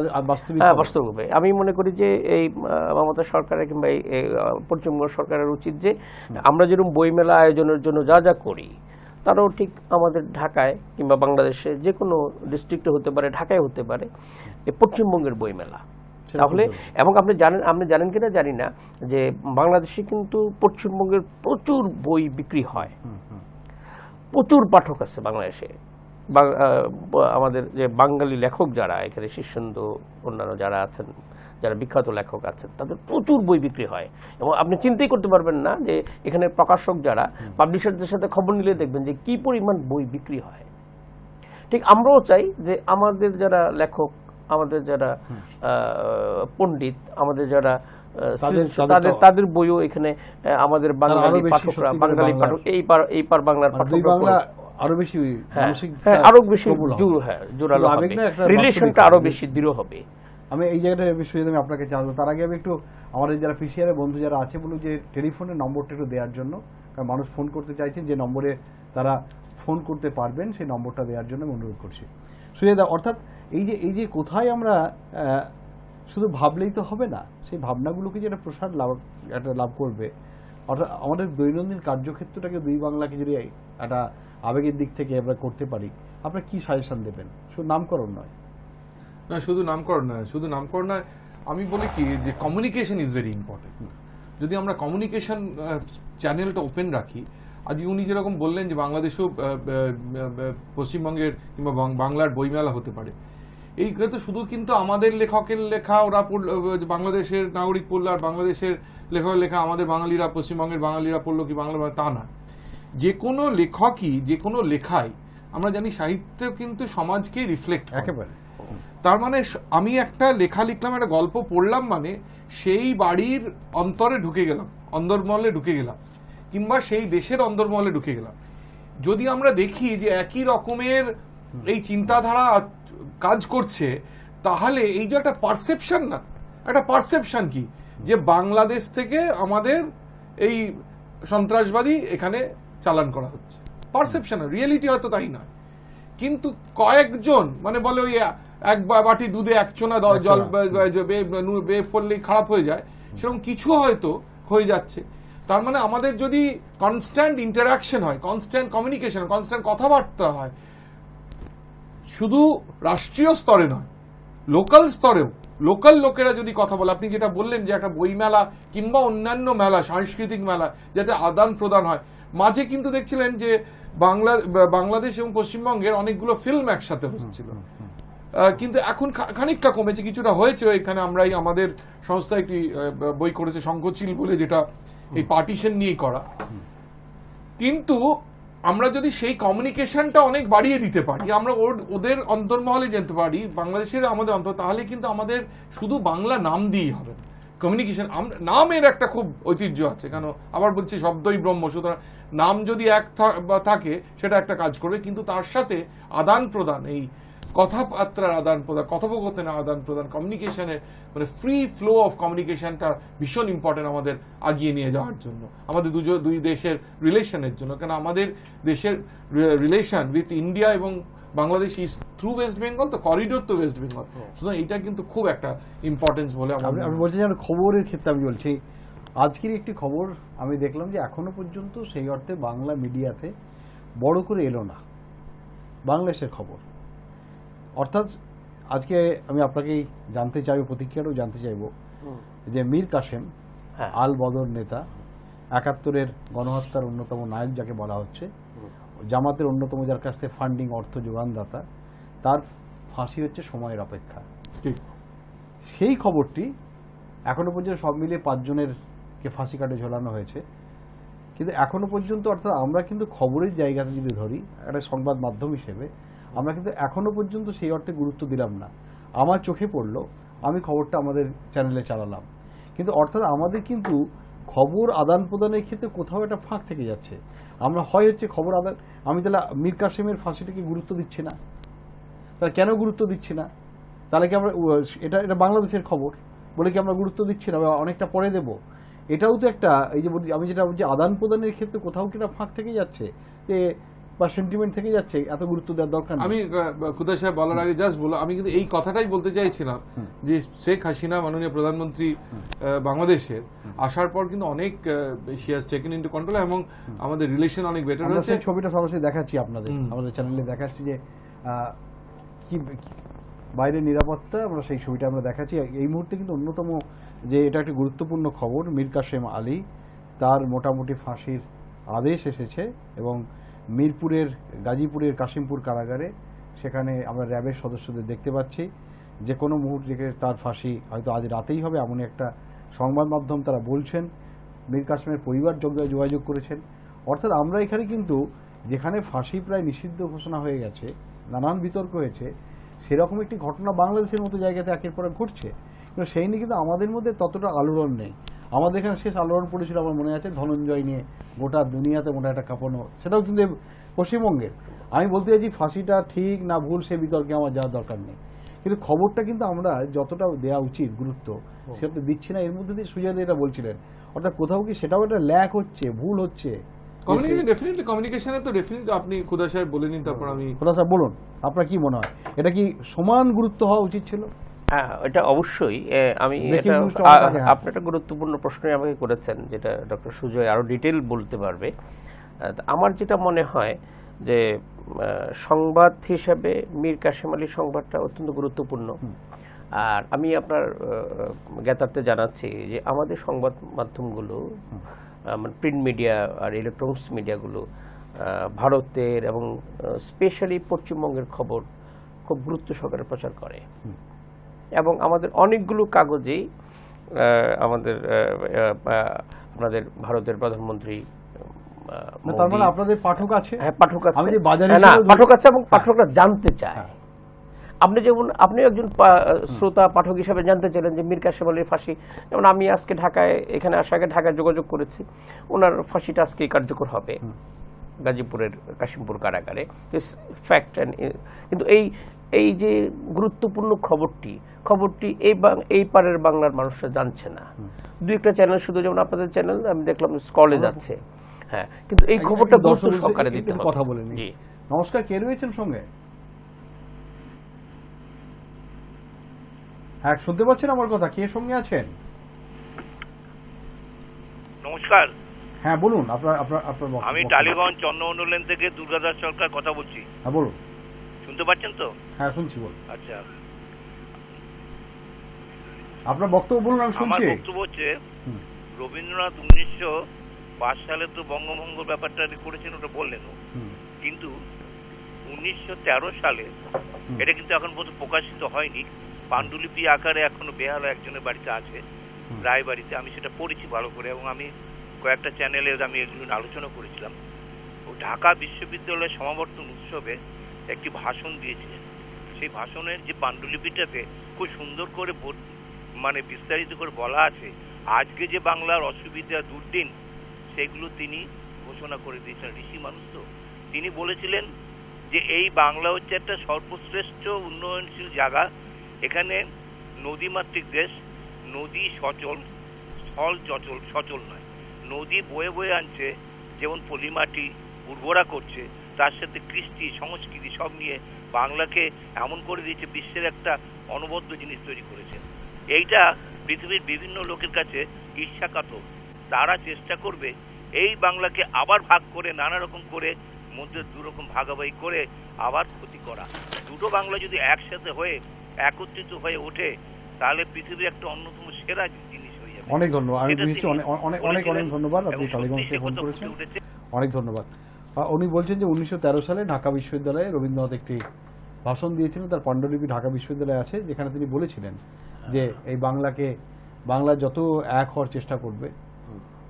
বাস্তব হবে। আমি মনে করি যে এই মমতা সরকারের কিংবা এই পশ্চিমবঙ্গ সরকারের উচিত যে আমরা যেরকম বইমেলা আয়োজনের জন্য যা যা করি, তারাও ঠিক আমাদের ঢাকায় কিংবা বাংলাদেশে যে কোনো ডিস্ট্রিক্টে হতে পারে, ঢাকায় হতে পারে, এই পশ্চিমবঙ্গের বইমেলা। তাহলে, এবং আপনি জানেন কিনা জানি না, যে বাংলাদেশে কিন্তু পশ্চিমবঙ্গের প্রচুর বই বিক্রি হয়, প্রচুর পাঠক আছে বাংলাদেশে, আমাদের যে বাঙালি লেখক যারা এখানে শীর্ষেন্দু অন্যান্য যারা আছেন, যারা বিখ্যাত লেখক আছেন, তাদের প্রচুর বই বিক্রি হয় এবং আপনি চিন্তাই করতে পারবেন না যে এখানে প্রকাশক যারা পাবলিশারদের সাথে খবর নিলে দেখবেন যে কি পরিমাণ বই বিক্রি হয়। ঠিক আমরাও চাই যে আমাদের যারা লেখক, আমাদের যারা পণ্ডিত, আমাদের যারা তাদের বইও এখানে আমাদের বাঙালি পাঠকরা, বাঙালি পাঠক এই পার বাংলার পাঠকরা আরো বেশি জোরালো হবে, রিলেশনটা আরো বেশি দৃঢ় হবে। আমি এই জায়গাটার বিষয়ে আমি আপনাকে জানবো, তার আগে আমি একটু আমাদের যারা পিসিআরের বন্ধু যারা আছে বলুন যে টেলিফোনের নম্বরটা একটু দেওয়ার জন্য, কারণ মানুষ ফোন করতে চাইছেন, যে নম্বরে তারা ফোন করতে পারবেন সেই নম্বরটা দেওয়ার জন্য আমি অনুরোধ করছি। সুজেদা, অর্থাৎ এই যে কোথায় আমরা শুধু ভাবলেই তো হবে না, সেই ভাবনাগুলোকে যেটা প্রসার লাভ করবে, অর্থাৎ আমাদের দৈনন্দিন কার্যক্ষেত্রটাকে দুই বাংলাকে যদি একটা আবেগের দিক থেকে আমরা করতে পারি, আপনার কি সাজেশন দেবেন? শুধু নামকরণ নয়, না শুধু নামকরণ নয়, আমি বলি কি যে কমিউনিকেশন ইজ ভেরি ইম্পর্টেন্ট। যদি আমরা কমিউনিকেশন চ্যানেলটা ওপেন রাখি, আজ উনি যেরকম বললেন যে বাংলাদেশেও পশ্চিমবঙ্গের কিংবা বাংলার বইমেলা হতে পারে, এই তো শুধু কিন্তু আমাদের লেখকের লেখা ওরা বাংলাদেশের নাগরিক পড়লো আর বাংলাদেশের লেখকের লেখা আমাদের বাঙালিরা, পশ্চিমবঙ্গের বাঙালিরা পড়লো কি বাংলা, তা না। যে কোনো লেখকই, যে কোনো লেখায় আমরা জানি সাহিত্য কিন্তু সমাজকেই রিফ্লেক্ট একেবারে। তার মানে আমি একটা লেখা লিখলাম, একটা গল্প পড়লাম, মানে সেই বাড়ির অন্তরে ঢুকে গেলাম, অন্দরমহলে ঢুকে গেলাম, কিংবা সেই দেশের অন্দরমহলে ঢুকে গেলাম। যদি আমরা দেখি যে একই রকমের এই চিন্তাধারা কাজ করছে, তাহলে এই যে একটা পারসেপশন, না একটা পারসেপশন কি যে বাংলাদেশ থেকে আমাদের এই সন্ত্রাসবাদী এখানে চালান করা হচ্ছে, পারসেপশন, রিয়েলিটি হয়তো তাই নয়, কিন্তু কয়েকজন মানে বলে ওই এক বাটি দুধে এক চোনা জল বে পড়লেই খারাপ হয়ে যায়, সেরকম কিছু হয়তো হয়ে যাচ্ছে। তার মানে আমাদের যদি কনস্ট্যান্ট ইন্টারাকশন হয়, কনস্ট্যান্ট কমিউনিকেশন, কনস্ট্যান্ট কথাবার্তা হয়, শুধু রাষ্ট্রীয় স্তরে নয়, লোকাল স্তরেও, লোকাল লোকেরা যদি কথা বলে, আপনি যেটা বললেন যে একটা বই মেলা কিংবা অন্যান্য মেলা, সাংস্কৃতিক মেলা, যাতে আদান প্রদান হয়। মাঝে কিন্তু দেখছিলেন যে বাংলাদেশ এবং পশ্চিমবঙ্গের অনেকগুলো ফিল্ম একসাথে হচ্ছিল, কিন্তু এখন খানিকটা কমেছে, কিছুটা হয়েছে। এখানে আমরাই আমাদের সংস্থা একটি বই করেছে শঙ্খচিল বলে, যেটা এই পার্টিশন নিয়ে করা। কিন্তু আমরা যদি সেই কমিউনিকেশনটা অনেক বাড়িয়ে দিতে পারি, আমরা ওদের অন্তর্মহলে যেতে পারি, বাংলাদেশের আমাদের অন্তর, তাহলে কিন্তু আমাদের শুধু বাংলা নাম দিয়েই হবে কমিউনিকেশন। নামের একটা খুব ঐতিহ্য আছে, কেন আবার বলছি শব্দই ব্রহ্ম, সুতরাং নাম যদি এক থাকে সেটা একটা কাজ করবে, কিন্তু তার সাথে আদান প্রদান, এই কথাবার্তার আদান প্রদান, কথোপকথনের আদান প্রদান, কমিউনিকেশনের মানে ফ্রি ফ্লো অফ কমিউনিকেশনটা ভীষণ ইম্পর্টেন্ট আমাদের আগিয়ে নিয়ে যাওয়ার জন্য, আমাদের দুই দেশের রিলেশনের জন্য। কেন আমাদের দেশের রিলেশন উইথ ইন্ডিয়া এবং Bangladesh is through West Bengal, তো করিডোর তো ওয়েস্ট বেঙ্গল, সুতরাং এটা কিন্তু খুব একটা ইম্পর্টেন্স বলে আমি বলছি। যেন খবরের ক্ষেত্রে আমি বলছি, আজকের একটি খবর আমি দেখলাম যে এখনো পর্যন্ত সেই অর্থে বাংলা মিডিয়াতে বড় করে এলো না বাংলাদেশের খবর। অর্থাৎ আজকে আমি আপনাকেই জানতে চাইব, প্রতিক্রিয়াটাও জানতে চাইব যে মীর কাসেম আল বদর নেতা, ৭১-এর গণহত্যার অন্যতম নায়ক যাকে বলা হচ্ছে, জামাতের অন্যতম যার কাছ থেকে ফান্ডিং অর্থ যোগানদাতা, তার ফাঁসি হচ্ছে সময়ের অপেক্ষা। সেই খবরটি এখনো পর্যন্ত সব মিলিয়ে ৫ জনেরকে ফাঁসি কাটে ঝোলানো হয়েছে, কিন্তু এখনো পর্যন্ত, অর্থাৎ আমরা কিন্তু খবরের জায়গাতে যদি ধরি একটা সংবাদ মাধ্যম হিসেবে, আমরা কিন্তু এখনো পর্যন্ত সেই অর্থে গুরুত্ব দিলাম না। আমার চোখে পড়লো, আমি খবরটা আমাদের চ্যানেলে চালালাম, কিন্তু অর্থাৎ আমাদের কিন্তু খবর আদান প্রদানের ক্ষেত্রে কোথাও একটা ফাঁক থেকে যাচ্ছে। আমরা হচ্ছে খবর আদান, আমি তাহলে মীর কাসেমের ফাঁসিটাকে গুরুত্ব দিচ্ছি না, তাহলে কেন গুরুত্ব দিচ্ছি না? তাহলে কি আমরা এটা বাংলাদেশের খবর বলে কি আমরা গুরুত্ব দিচ্ছি না, অনেকটা পরে দেব? এটাও তো একটা, এই যে আমি যেটা বলছি, আদান প্রদানের ক্ষেত্রে কোথাও কি একটা ফাঁক থেকে যাচ্ছে, যে বা সেন্টিমেন্ট থেকে যাচ্ছে, এত গুরুত্ব দেওয়ার দরকার নেই। আমি খুদা সাহেব বলার আগে জাস্ট বলো, আমি কিন্তু এই কথাটাই বলতে চাইছিলাম যে শেখ হাসিনা মাননীয় প্রধানমন্ত্রী বাংলাদেশের আসার পর কিন্তু অনেক she has taken into control এবং আমাদের রিলেশন অনেক বেটার হয়েছে। ছবিটা সরাসরি দেখাচ্ছি আপনাদের, আমাদের চ্যানেলে দেখাচ্ছি যে কি বাইরের নিরাপত্তা, আমরা সেই ছবিটা আমরা দেখাচ্ছি। এই মুহূর্তে কিন্তু অন্যতম যে এটা একটি গুরুত্বপূর্ণ খবর, মীর কাসেম আলী তার মোটামুটি ফাঁসির আদেশ এসেছে এবং মিরপুরের গাজীপুরের কাশিমপুর কারাগারে, সেখানে আমরা র্যাবের সদস্যদের দেখতে পাচ্ছি। যে কোনো মুহূর্তে তার ফাঁসি হয়তো আজ রাতেই হবে এমন একটা সংবাদ মাধ্যম তারা বলছেন। মীর কাসেমের পরিবার যোগাযোগ করেছেন। অর্থাৎ আমরা এখানে কিন্তু যেখানে ফাঁসি প্রায় নিষিদ্ধ ঘোষণা হয়ে গেছে, নানান বিতর্ক হয়েছে, সেরকম একটি ঘটনা বাংলাদেশের মতো জায়গাতে একের পর এক ঘটছে, কিন্তু সেই নিয়ে কিন্তু আমাদের মধ্যে ততটা আলোড়ন নেই। আমাদের এখানে শেষ আলোড়ন পড়েছিল আমার মনে আছে ধনঞ্জয় নিয়ে, গোটা দুনিয়াতে মনে একটা কাঁপানো, সেটাও কিন্তু পশ্চিমবঙ্গের। আমি বলতে চাইছি ফাঁসিটা ঠিক না ভুল সে বিতর্কে আমার যাওয়ার দরকার নেই, কিন্তু খবরটা কিন্তু আমরা যতটা দেওয়া উচিত গুরুত্ব সেটা দিচ্ছি না। এর মধ্যে দিয়ে সুজয় এটা বলছিলেন, অর্থাৎ কোথাও কি সেটাও একটা ল্যাক হচ্ছে, ভুল হচ্ছে। কমিউনিকেশনে তো ডেফিনেটলি আপনি খুদা সাহেব বলে নিন, তারপর আমি। খুদা সাহেব বলুন, আপনার কি মনে হয় এটা কি সমান গুরুত্ব হওয়া উচিত ছিল? হ্যাঁ, এটা অবশ্যই। আমি আপনি একটা গুরুত্বপূর্ণ প্রশ্নই আমাকে করেছেন, যেটা ডক্টর সুজয় আরো ডিটেল বলতে পারবে। আমার যেটা মনে হয় যে সংবাদ হিসাবে মীর কাসেম আলীর সংবাদটা অত্যন্ত গুরুত্বপূর্ণ। আর আমি আপনার জ্ঞাতার্থে জানাচ্ছি যে আমাদের সংবাদ মাধ্যমগুলো, মানে প্রিন্ট মিডিয়া আর ইলেকট্রনিক্স মিডিয়াগুলো ভারতের এবং স্পেশালি পশ্চিমবঙ্গের খবর খুব গুরুত্ব সহকারে প্রচার করে, এবং আমাদের অনেকগুলো কাগজেই আমাদের আপনাদের ভারতের প্রধানমন্ত্রী, তার মানে আপনাদের পাঠক আছে? হ্যাঁ, পাঠক আছে। না, পাঠক আছে এবং পাঠকরা জানতে চায়। আপনি যেমন আপনি একজন শ্রোতা পাঠক হিসাবে জানতে চাইলেন যে মীর কাসেম আলীর ফাঁসি, যেমন আমি আজকে ঢাকায়, এখানে আসার আগে ঢাকায় যোগাযোগ করেছি, ওনার ফাঁসিটা আজকে কার্যকর হবে গাজীপুরের কাশিমপুর কারাগারে, ফ্যাক্ট। কিন্তু এই যে গুরুত্বপূর্ণ খবরটি এই পারের বাংলার মানুষরা জানছে না। দুই একটা চ্যানেল শুধু, যেমন আপনাদের চ্যানেল আমি দেখলাম স্কলে যাচ্ছে, হ্যাঁ, কিন্তু এই খবরটা গুরুত্ব সহকারে দিতে হবে। কথা বলেন। জি, নমস্কার, কে রয়েছেন সঙ্গে? হ্যাঁ, শুনতে পাচ্ছেন আমার কথা? কে সঙ্গে আছেন? নমস্কার। হ্যাঁ, বলুন। আপনার আমি টালিগঞ্জ চন্দ্রমন্ডলেন থেকে দুর্গাদাস সরকার কথা বলছি। হ্যাঁ, বলুন। শুনতে পাচ্ছেন তো? হ্যাঁ, শুনছি, বলুন। আচ্ছা, আপনার বক্তব্য বলুন, আমি শুনছি। আমার বক্তব্য হচ্ছে, রবীন্দ্রনাথ 1905 সালে তো বঙ্গভঙ্গ ব্যাপারটা করেছেন, ওটা বললেন, কিন্তু 1913 সালে এটা কিন্তু এখন পর্যন্ত প্রকাশিত হয়নি। পাণ্ডুলিপি আকারে এখনো বেহালা একজনের বাড়িতে আছে, রায় বাড়িতে। আমি সেটা পড়েছি ভালো করে, এবং আমি কয়েকটা চ্যানেলে আমি এগুলো আলোচনা করেছিলাম। ও ঢাকা বিশ্ববিদ্যালয়ের সমাবর্তন উৎসবে একটি ভাষণ দিয়েছিলেন। সেই ভাষণের যে পাণ্ডুলিপিটাতে খুব সুন্দর করে মানে বিস্তারিত করে বলা আছে আজকে যে বাংলার অসুবিধা দুর্দিন সেগুলো তিনি ঘোষণা করে দিয়েছিলেন। ঋষি মানুষ তো, তিনি বলেছিলেন যে এই বাংলা হচ্ছে একটা সর্বশ্রেষ্ঠ উন্নয়নশীল জায়গা, এখানে নদীমাতৃক দেশ, নদী সচল, স্থল সচল নয়, নদী বয়ে বয়ে আনছে, যেমন পলিমাটি উর্বরা করছে, তার সাথে কৃষ্টি সংস্কৃতি সব নিয়ে বাংলাকে এমন করে দিয়েছে, বিশ্বের একটা অনবদ্য জিনিস তৈরি করেছে। এইটা পৃথিবীর বিভিন্ন লোকের কাছে ঈর্ষাকাতর। তারা চেষ্টা করবে এই বাংলাকে আবার ভাগ করে, নানা রকম করে মধ্যে দুরকম ভাগাভাগি করে আবার ক্ষতি করা। দুটো বাংলা যদি একসাথে হয়ে একত্রিত হয়ে ওঠে, তাহলে পৃথিবীর একটা অন্যতম সেরা জিনিস হয়ে যাবে। অনেক ধন্যবাদ। আমি বুঝেছি, অনেক ধন্যবাদ। আপনি টালিগঞ্জ থেকে ফোন করেছেন, অনেক ধন্যবাদ। উনি বলছেন যে 1913 সালে ঢাকা বিশ্ববিদ্যালয়ে রবীন্দ্রনাথ একটি ভাষণ দিয়েছিলেন, তার পাণ্ডুলিপি ঢাকা বিশ্ববিদ্যালয়ে আছে, যেখানে তিনি বলেছিলেন যে এই বাংলা যত এক হওয়ার চেষ্টা করবে,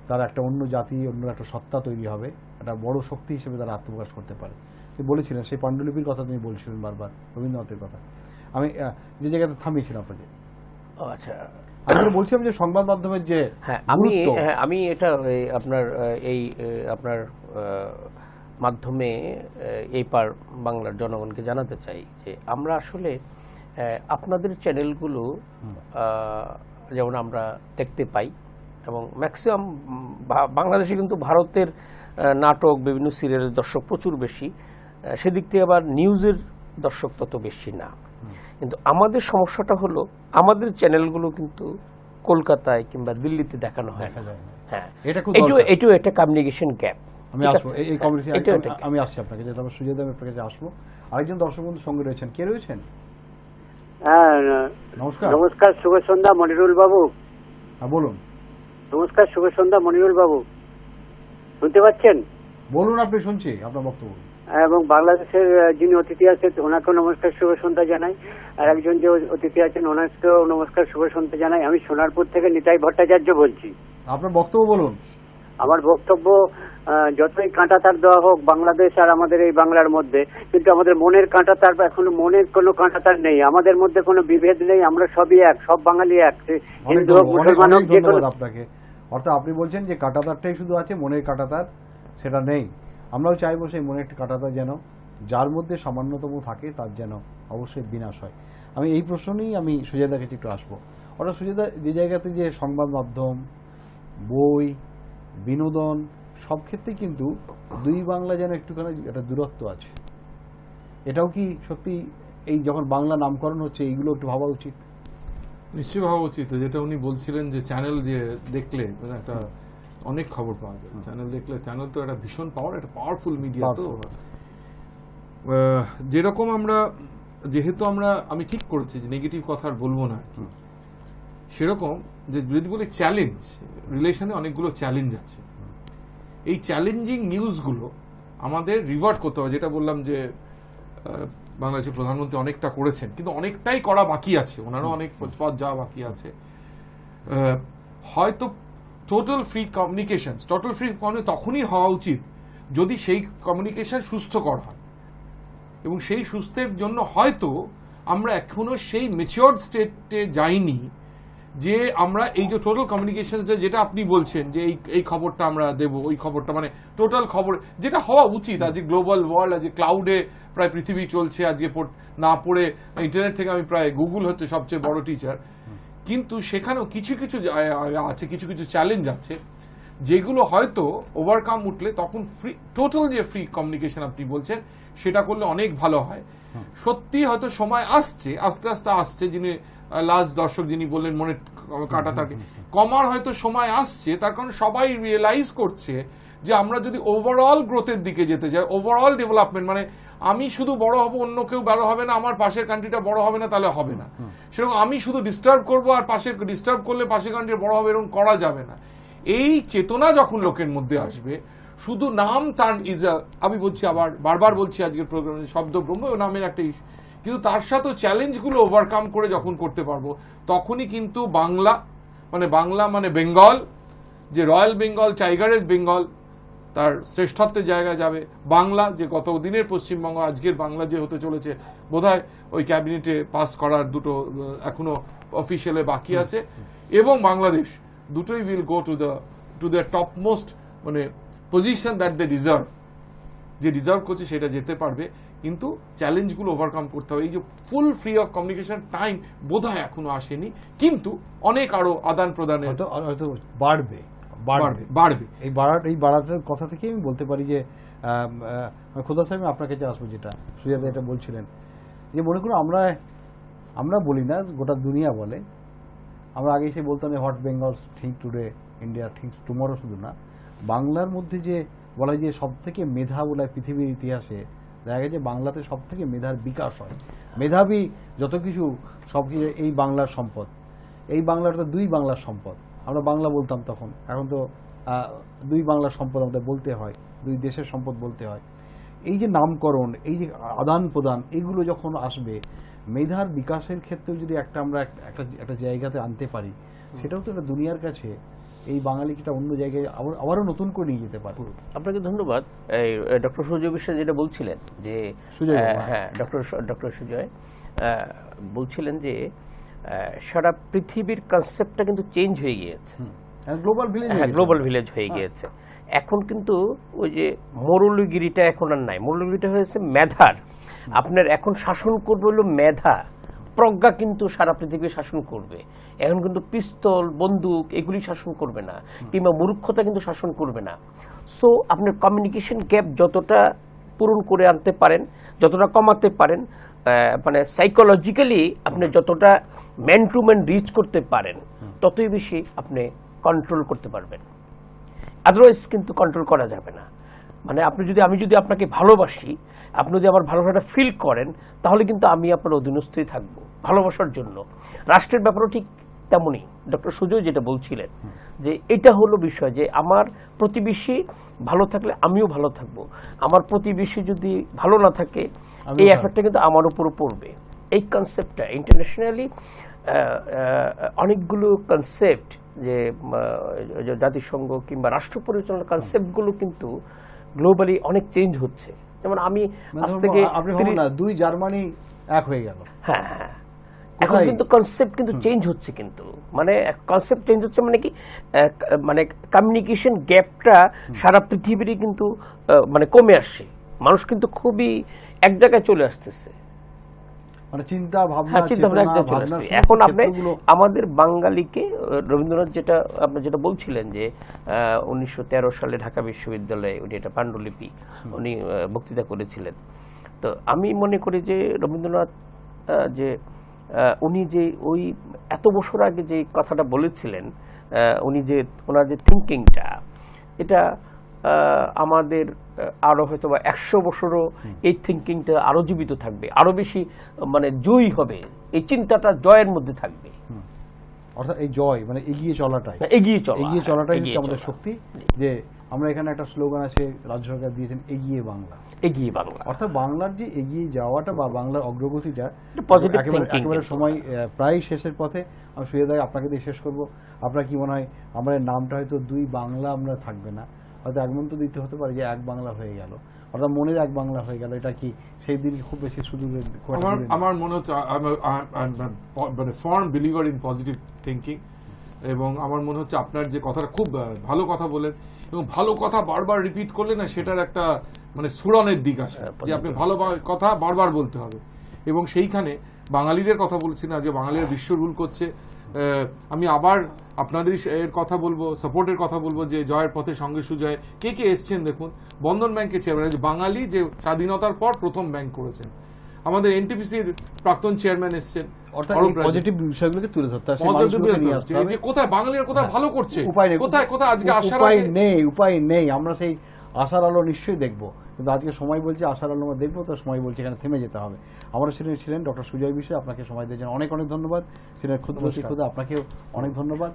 তার একটা অন্য জাতি, অন্য একটা সত্তা তৈরি হবে, একটা বড় শক্তি হিসেবে তারা আত্মপ্রকাশ করতে পারে। তিনি বলেছিলেন, সেই পাণ্ডুলিপির কথা তিনি বলছিলেন বারবার, রবীন্দ্রনাথের কথা। আমি যে জায়গাতে থামিয়েছিলাম আপনাকে। আচ্ছা, আমি বলছিলাম যে সংবাদ মাধ্যমের যে আমি এটা আপনার মাধ্যমে এই পার বাংলার জনগণকে জানাতে চাই যে আমরা আসলে আপনাদের চ্যানেলগুলো যেমন আমরা দেখতে পাই, এবং ম্যাক্সিমাম বাংলাদেশে কিন্তু ভারতের নাটক, বিভিন্ন সিরিয়ালের দর্শক প্রচুর বেশি, সেদিক থেকে আবার নিউজের দর্শক তত বেশি না। কিন্তু আমাদের সমস্যাটা হলো আমাদের চ্যানেলগুলো কিন্তু কলকাতায় কিংবা দিল্লিতে দেখানো হয়। হ্যাঁ, এটাও একটা কমিউনিকেশন গ্যাপ। আমি আসছি আপনাকে, যেটা আমার সুযোগ আপনার কাছে আসবো। আরেকজন দর্শক বন্ধু সঙ্গে রয়েছেন, কে রয়েছেন? হ্যাঁ, নমস্কার, শুভ সন্ধ্যা মনিরুল বাবু। হ্যাঁ, বলুন। নমস্কার, শুভ সন্ধ্যা মনিরুল বাবু, শুনতে পাচ্ছেন? বলুন, আপনি শুনছি আপনার বক্তব্য। এবং বাংলাদেশের যিনি অতিথি আছেন ওনাকেও নমস্কার শুভ সন্ধ্যা জানাই, আর একজন যে অতিথি আছেন ওনাকেও নমস্কার শুভ সন্ধ্যা জানাই। আমি সোনারপুর থেকে নিতাই ভট্টাচার্য বলছি। আপনার বক্তব্য বলুন। আমার বক্তব্য, যতই কাঁটা তার দেওয়া হোক বাংলাদেশ আর আমাদের এই বাংলার মধ্যে, কিন্তু আমাদের মনের কাঁটা তার এখনো মনের কোনো কাঁটা তার নেই, আমাদের মধ্যে কোনো বিভেদ নেই, আমরা সবই এক, সব বাঙালি এক, হিন্দু হোক মুসলমান হোক যে কোনো। আপনাকে অর্থাৎ আপনি বলছেন যে কাঁটাতারটাই শুধু আছে, মনের কাঁটাতার সেটা নেই। আমরাও চাইবো সেই মনের কাঁটাতার যেন যার মধ্যে সামান্যতম থাকে তার যেন অবশ্যই বিনাশ হয়। আমি এই প্রশ্ন নিয়েই আমি সুজয়দার কাছে একটু আসবো। অর্থাৎ সুজয়দা, যে জায়গাতে যে সংবাদ মাধ্যম, বই, বিনোদন সব ক্ষেত্রেই কিন্তু দুই বাংলা যেন একটুখানি একটা দূরত্ব আছে, এটাও কি সত্যি এই যখন বাংলা নামকরণ হচ্ছে এইগুলো একটু ভাবা উচিত? নিশ্চয়ই ভাবা উচিত। যেটা উনি বলছিলেন যে চ্যানেল যে দেখলে একটা অনেক খবর পাওয়া যায়, চ্যানেল দেখলে, চ্যানেল তো একটা ভীষণ পাওয়ার, একটা পাওয়ারফুল মিডিয়া। তো যেরকম আমরা, যেহেতু আমি ঠিক করেছি যে নেগেটিভ কথা আর বলবো না, সেরকম যে যদি বলি চ্যালেঞ্জ, রিলেশনে অনেকগুলো চ্যালেঞ্জ আছে। এই চ্যালেঞ্জিং নিউজগুলো আমাদের রিভার্ট করতে হবে। যেটা বললাম যে বাংলাদেশের প্রধানমন্ত্রী অনেকটা করেছেন, কিন্তু অনেকটাই করা বাকি আছে, ওনারও অনেক পথ যাওয়া বাকি আছে। হয়তো টোটাল ফ্রি কমিউনিকেশন তখনই হওয়া উচিত যদি সেই কমিউনিকেশন সুস্থ করা হয়, এবং সেই সুস্থের জন্য হয়তো আমরা এখনো সেই ম্যাচিওরড স্টেটে যাইনি যে আমরা এই যে টোটাল কমিউনিকেশন যেটা আপনি বলছেন যে এই খবরটা আমরা দেব, ওই খবরটা মানে টোটাল খবর যেটা হওয়া উচিত। আজকে গ্লোবাল ওয়ার্ল্ড, আজকে ক্লাউডে প্রায় পৃথিবী চলছে, আজকে না পড়ে ইন্টারনেট থেকে আমি প্রায় গুগল হচ্ছে সবচেয়ে বড় টিচার। কিন্তু সেখানেও কিছু কিছু আছে, কিছু কিছু চ্যালেঞ্জ আছে যেগুলো হয়তো ওভারকাম উঠলে তখন টোটাল যে ফ্রি কমিউনিকেশন আপনি বলছেন সেটা করলে অনেক ভালো হয়। সত্যি হয়তো সময় আসছে, আস্তে আস্তে আসছে, যিনি লাস্ট দর্শক যিনি বললেন মনে কাটা থাকে, কমার হয়তো সময় আসছে, তার কারণ সবাই রিয়েলাইজ করছে যে আমরা যদি ওভারঅল গ্রোথের দিকে যেতে চাই, ওভারঅল ডেভেলপমেন্ট, মানে আমি শুধু বড় হব, অন্য কেউ বড় হবে না, আমার পাশের কান্ট্রিটা বড় হবে না, তাহলে হবে না। সেরকম আমি শুধু ডিস্টার্ব করবো আর ডিস্টার্ব করলে পাশের কান্ট্রি বড় হবে, এরকম করা যাবে না। এই চেতনা যখন লোকের মধ্যে আসবে, শুধু নাম তার আমি বলছি, আবার বারবার বলছি আজকের প্রোগ্রামে, শব্দ ব্রহ্ম নামের একটা ইস্যু, কিন্তু তার সাথে চ্যালেঞ্জগুলো ওভারকাম করে যখন করতে পারবো, তখনই কিন্তু বাংলা মানে বেঙ্গল, যে রয়্যাল বেঙ্গল, টাইগারের বেঙ্গল, তার শ্রেষ্ঠত্বের জায়গায় যাবে। বাংলা যে গত দিনের পশ্চিমবঙ্গ, আজকের বাংলা যে হতে চলেছে, বোধহয় ওই ক্যাবিনেটে পাস করার দুটো এখনো অফিসিয়ালে বাকি আছে, এবং বাংলাদেশ দুটোই will go to the top most মানে পজিশন দ্যাট দে ডিজার্ভ, যে ডিজার্ভ করছে সেটা যেতে পারবে। কিন্তু চ্যালেঞ্জগুলো ওভারকাম করতে হবে। এই যে full free of communication time বোধহয় এখনো আসেনি, কিন্তু অনেক আরো আদান প্রদানের হয়তো বাড়বে। এই বাড়ার কথা থেকে আমি বলতে পারি যে খোদা সাহেব আপনার কাছে আসবো, যেটা সুজাতা এটা বলছিলেন, যে মনে করুন আমরা বলি না, গোটা দুনিয়া বলে। আমরা আগে এসে বলতাম what Bengal's think today, India thinks tomorrow, শুধু না, বাংলার মধ্যে যে বলা যায় সব থেকে মেধা বলে পৃথিবীর ইতিহাসে দেখা গেছে বাংলাতে সব থেকে মেধার বিকাশ হয়। মেধাবী যত কিছু সব কিছু এই বাংলার সম্পদ। এই বাংলাটা দুই বাংলার সম্পদ, আমরা বাংলা বলতাম তখন, এখন তো দুই বাংলার সম্পদ আমাদের বলতে হয়, দুই দেশের সম্পদ বলতে হয়। এই যে নামকরণ, এই যে আদান প্রদান, এগুলো যখন আসবে, মেধার বিকাশের ক্ষেত্রেও যদি আমরা একটা জায়গাতে আনতে পারি, সেটাও তো একটা দুনিয়ার কাছে এই বাঙালিটা অন্য জায়গায় আবারও নতুন করে নিয়ে যেতে পারে। আপনাকে ধন্যবাদ। ডক্টর সুজয় বিশ্বাস যেটা বলছিলেন যে, হ্যাঁ, ডক্টর সুজয় বলছিলেন যে সারা পৃথিবীর কনসেপ্টটা কিন্তু চেঞ্জ হয়ে গিয়েছে, গ্লোবাল ভিলেজ হয়ে গিয়েছে। এখন কিন্তু ওই যে মৌলগিরিটা এখন আর নাই, মৌলগিরিটা হয়েছে মেধার। আপনার এখন শাসন করবে হলো মেধা, প্রজ্ঞা কিন্তু সারা পৃথিবী শাসন করবে। এখন কিন্তু পিস্তল, বন্দুক এগুলি শাসন করবে না, কিংবা মূর্খতা কিন্তু শাসন করবে না। সো আপনার কমিউনিকেশন গ্যাপ যতটা পূরণ করে আনতে পারেন, যতটা কমাতে পারেন, মানে সাইকোলজিক্যালি আপনি যতটা ম্যান টু ম্যান রিচ করতে পারেন, ততই বেশি আপনি কন্ট্রোল করতে পারবেন। আদারওয়াইজ কিন্তু কন্ট্রোল করা যাবে না। মানে আমি যদি আপনাকে ভালোবাসি, আপনি যদি আমার ভালোবাসাটা ফিল করেন, তাহলে কিন্তু আমি আপনার অধীনস্থই থাকবো ভালোবাসার জন্য। রাষ্ট্রের ব্যাপারেও ঠিক তেমনই ডক্টর সুজয় যেটা বলছিলেন যে এটা হলো বিষয় যে আমার প্রতিবেশী ভালো থাকলে আমিও ভালো থাকবো, আমার প্রতিবেশী যদি ভালো না থাকে এই এফেক্টটা কিন্তু আমার উপরও পড়বে। এই কনসেপ্টটা ইন্টারন্যাশনালি অনেকগুলো কনসেপ্ট যে জাতিসংঘ কিংবা রাষ্ট্র পরিচালনার কনসেপ্টগুলো কিন্তু গ্লোবালি অনেক চেঞ্জ হচ্ছে। যেমন আমি আজ থেকে দুই জার্মানি এক হয়ে গেল, হ্যাঁ হ্যাঁ, এখন কিন্তু কনসেপ্ট কিন্তু চেঞ্জ হচ্ছে, কিন্তু মানে কনসেপ্ট চেঞ্জ হচ্ছে মানে কি, মানে কমিউনিকেশন গ্যাপটা সারা পৃথিবীরই কিন্তু মানে কমে আসছে, মানুষ কিন্তু খুবই এক জায়গায় চলে আসতেছে, মানে চিন্তা ভাবনা একদম চলে আসছে। এখন আপনি আমাদের বাঙালিকে রবীন্দ্রনাথ যেটা আপনি যেটা বলছিলেন যে 1913 সালে ঢাকা বিশ্ববিদ্যালয়ে উনি এটা পাণ্ডুলিপি উনি বক্তৃতা করেছিলেন। তো আমি মনে করি যে রবীন্দ্রনাথ যে উনি যে ওই এত বছর আগে যে কথাটা বলেছিলেন, উনি যে ওনার যে থিঙ্কিংটা, এটা আমাদের আরো হয়তো বা 100 বছরও এই থিঙ্কিংটা আরো জীবিত থাকবে, আরো বেশি মানে জয়ী হবে, এই চিন্তাটা জয়ের মধ্যে থাকবে। অর্থাৎ এই জয় মানে এগিয়ে চলাটাই হচ্ছে আমাদের শক্তি। যে আমরা এখানে একটা স্লোগান আছে রাজ্য সরকার দিয়েছেন, এগিয়ে বাংলা, এগিয়ে বাংলা। অর্থাৎ বাংলার যে এগিয়ে যাওয়াটা বা বাংলার অগ্রগতিটা একেবারে সময় প্রায় শেষের পথে। আমি সুয়েদাই আপনাকে দিয়ে শেষ করবো, আপনার কি মনে হয় আমাদের নামটা হয়তো দুই বাংলা আমরা থাকবে না, হয়তো আগমন্ত দিতে হতে পারে যে এক বাংলা হয়ে গেল, অর্থাৎ মনের এক বাংলা হয়ে গেল, এটা কি সেই দিন খুব বেশি সুদূর? আমার মনে হচ্ছে মানে farm believer in positive thinking, এবং আমার মনে হচ্ছে আপনার যে কথাটা খুব ভালো কথা বলেন, এবং ভালো কথা বারবার রিপিট করলে না সেটার একটা মানে স্ফুরণের দিক আসে, যে আপনি ভালো কথা বারবার বলতে হবে। এবং সেইখানে বাঙালিদের কথা বলছি না যে বাঙালিরা বিশ্ব রুল করছে, আমি আবার আপনাদের এর কথা বলবো, সাপোর্টের কথা বলবো যে জয়ের পথে সঙ্গে সুজয় কে কে এসছেন দেখুন। বন্ধন ব্যাংকের চেয়ারম্যান, বাঙালি যে স্বাধীনতার পর প্রথম ব্যাংক করেছেন, আমাদের এনটিপিসির প্রাক্তন চেয়ারম্যান এসছেন, পজিটিভ বিষয়গুলোকে তুলে ধরতে হবে, কোথায় বাঙালিরা কোথায় ভালো করছে, কোথায় কোথায় আজকে উপায় নেই। আমরা সেই আশার আলো নিশ্চয়ই দেখবো, কিন্তু আজকে সময় বলছে আশার আলো আমরা দেখবো, তো সময় বলছে এখানে থেমে যেতে হবে। আমরা ছিলেন ডক্টর সুজয় বিশ্বাস, আপনাকে সময় দিয়েছেন অনেক অনেক ধন্যবাদ। ছিলেন ক্ষুদ্র আপনাকেও অনেক ধন্যবাদ।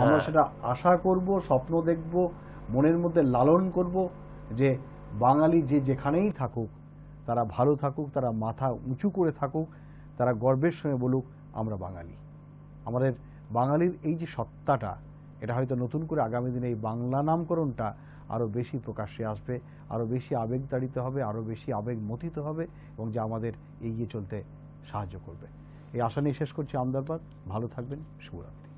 আমরা সেটা আশা করব, স্বপ্ন দেখব, মনের মধ্যে লালন করব যে বাঙালি যে যেখানেই থাকুক তারা ভালো থাকুক, তারা মাথা উঁচু করে থাকুক, তারা গর্বের সঙ্গে বলুক আমরা বাঙালি। আমাদের বাঙালির এই যে সত্তাটা, এটা হয়তো নতুন করে আগামী দিনে এই বাংলা নামকরণটা আরও বেশি প্রকাশ্যে আসবে, আরও বেশি আবেগতাড়িত হবে, আরও বেশি আবেগমথিত হবে, এবং যা আমাদের এগিয়ে চলতে সাহায্য করবে। এই আশা নিয়ে শেষ করছি আমদারবাদ। ভালো থাকবেন, শুভরাত্রি।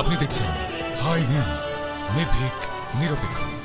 আপনি দেখছেন হাই নিউজ, নির্ভীক, নিরপেক্ষ।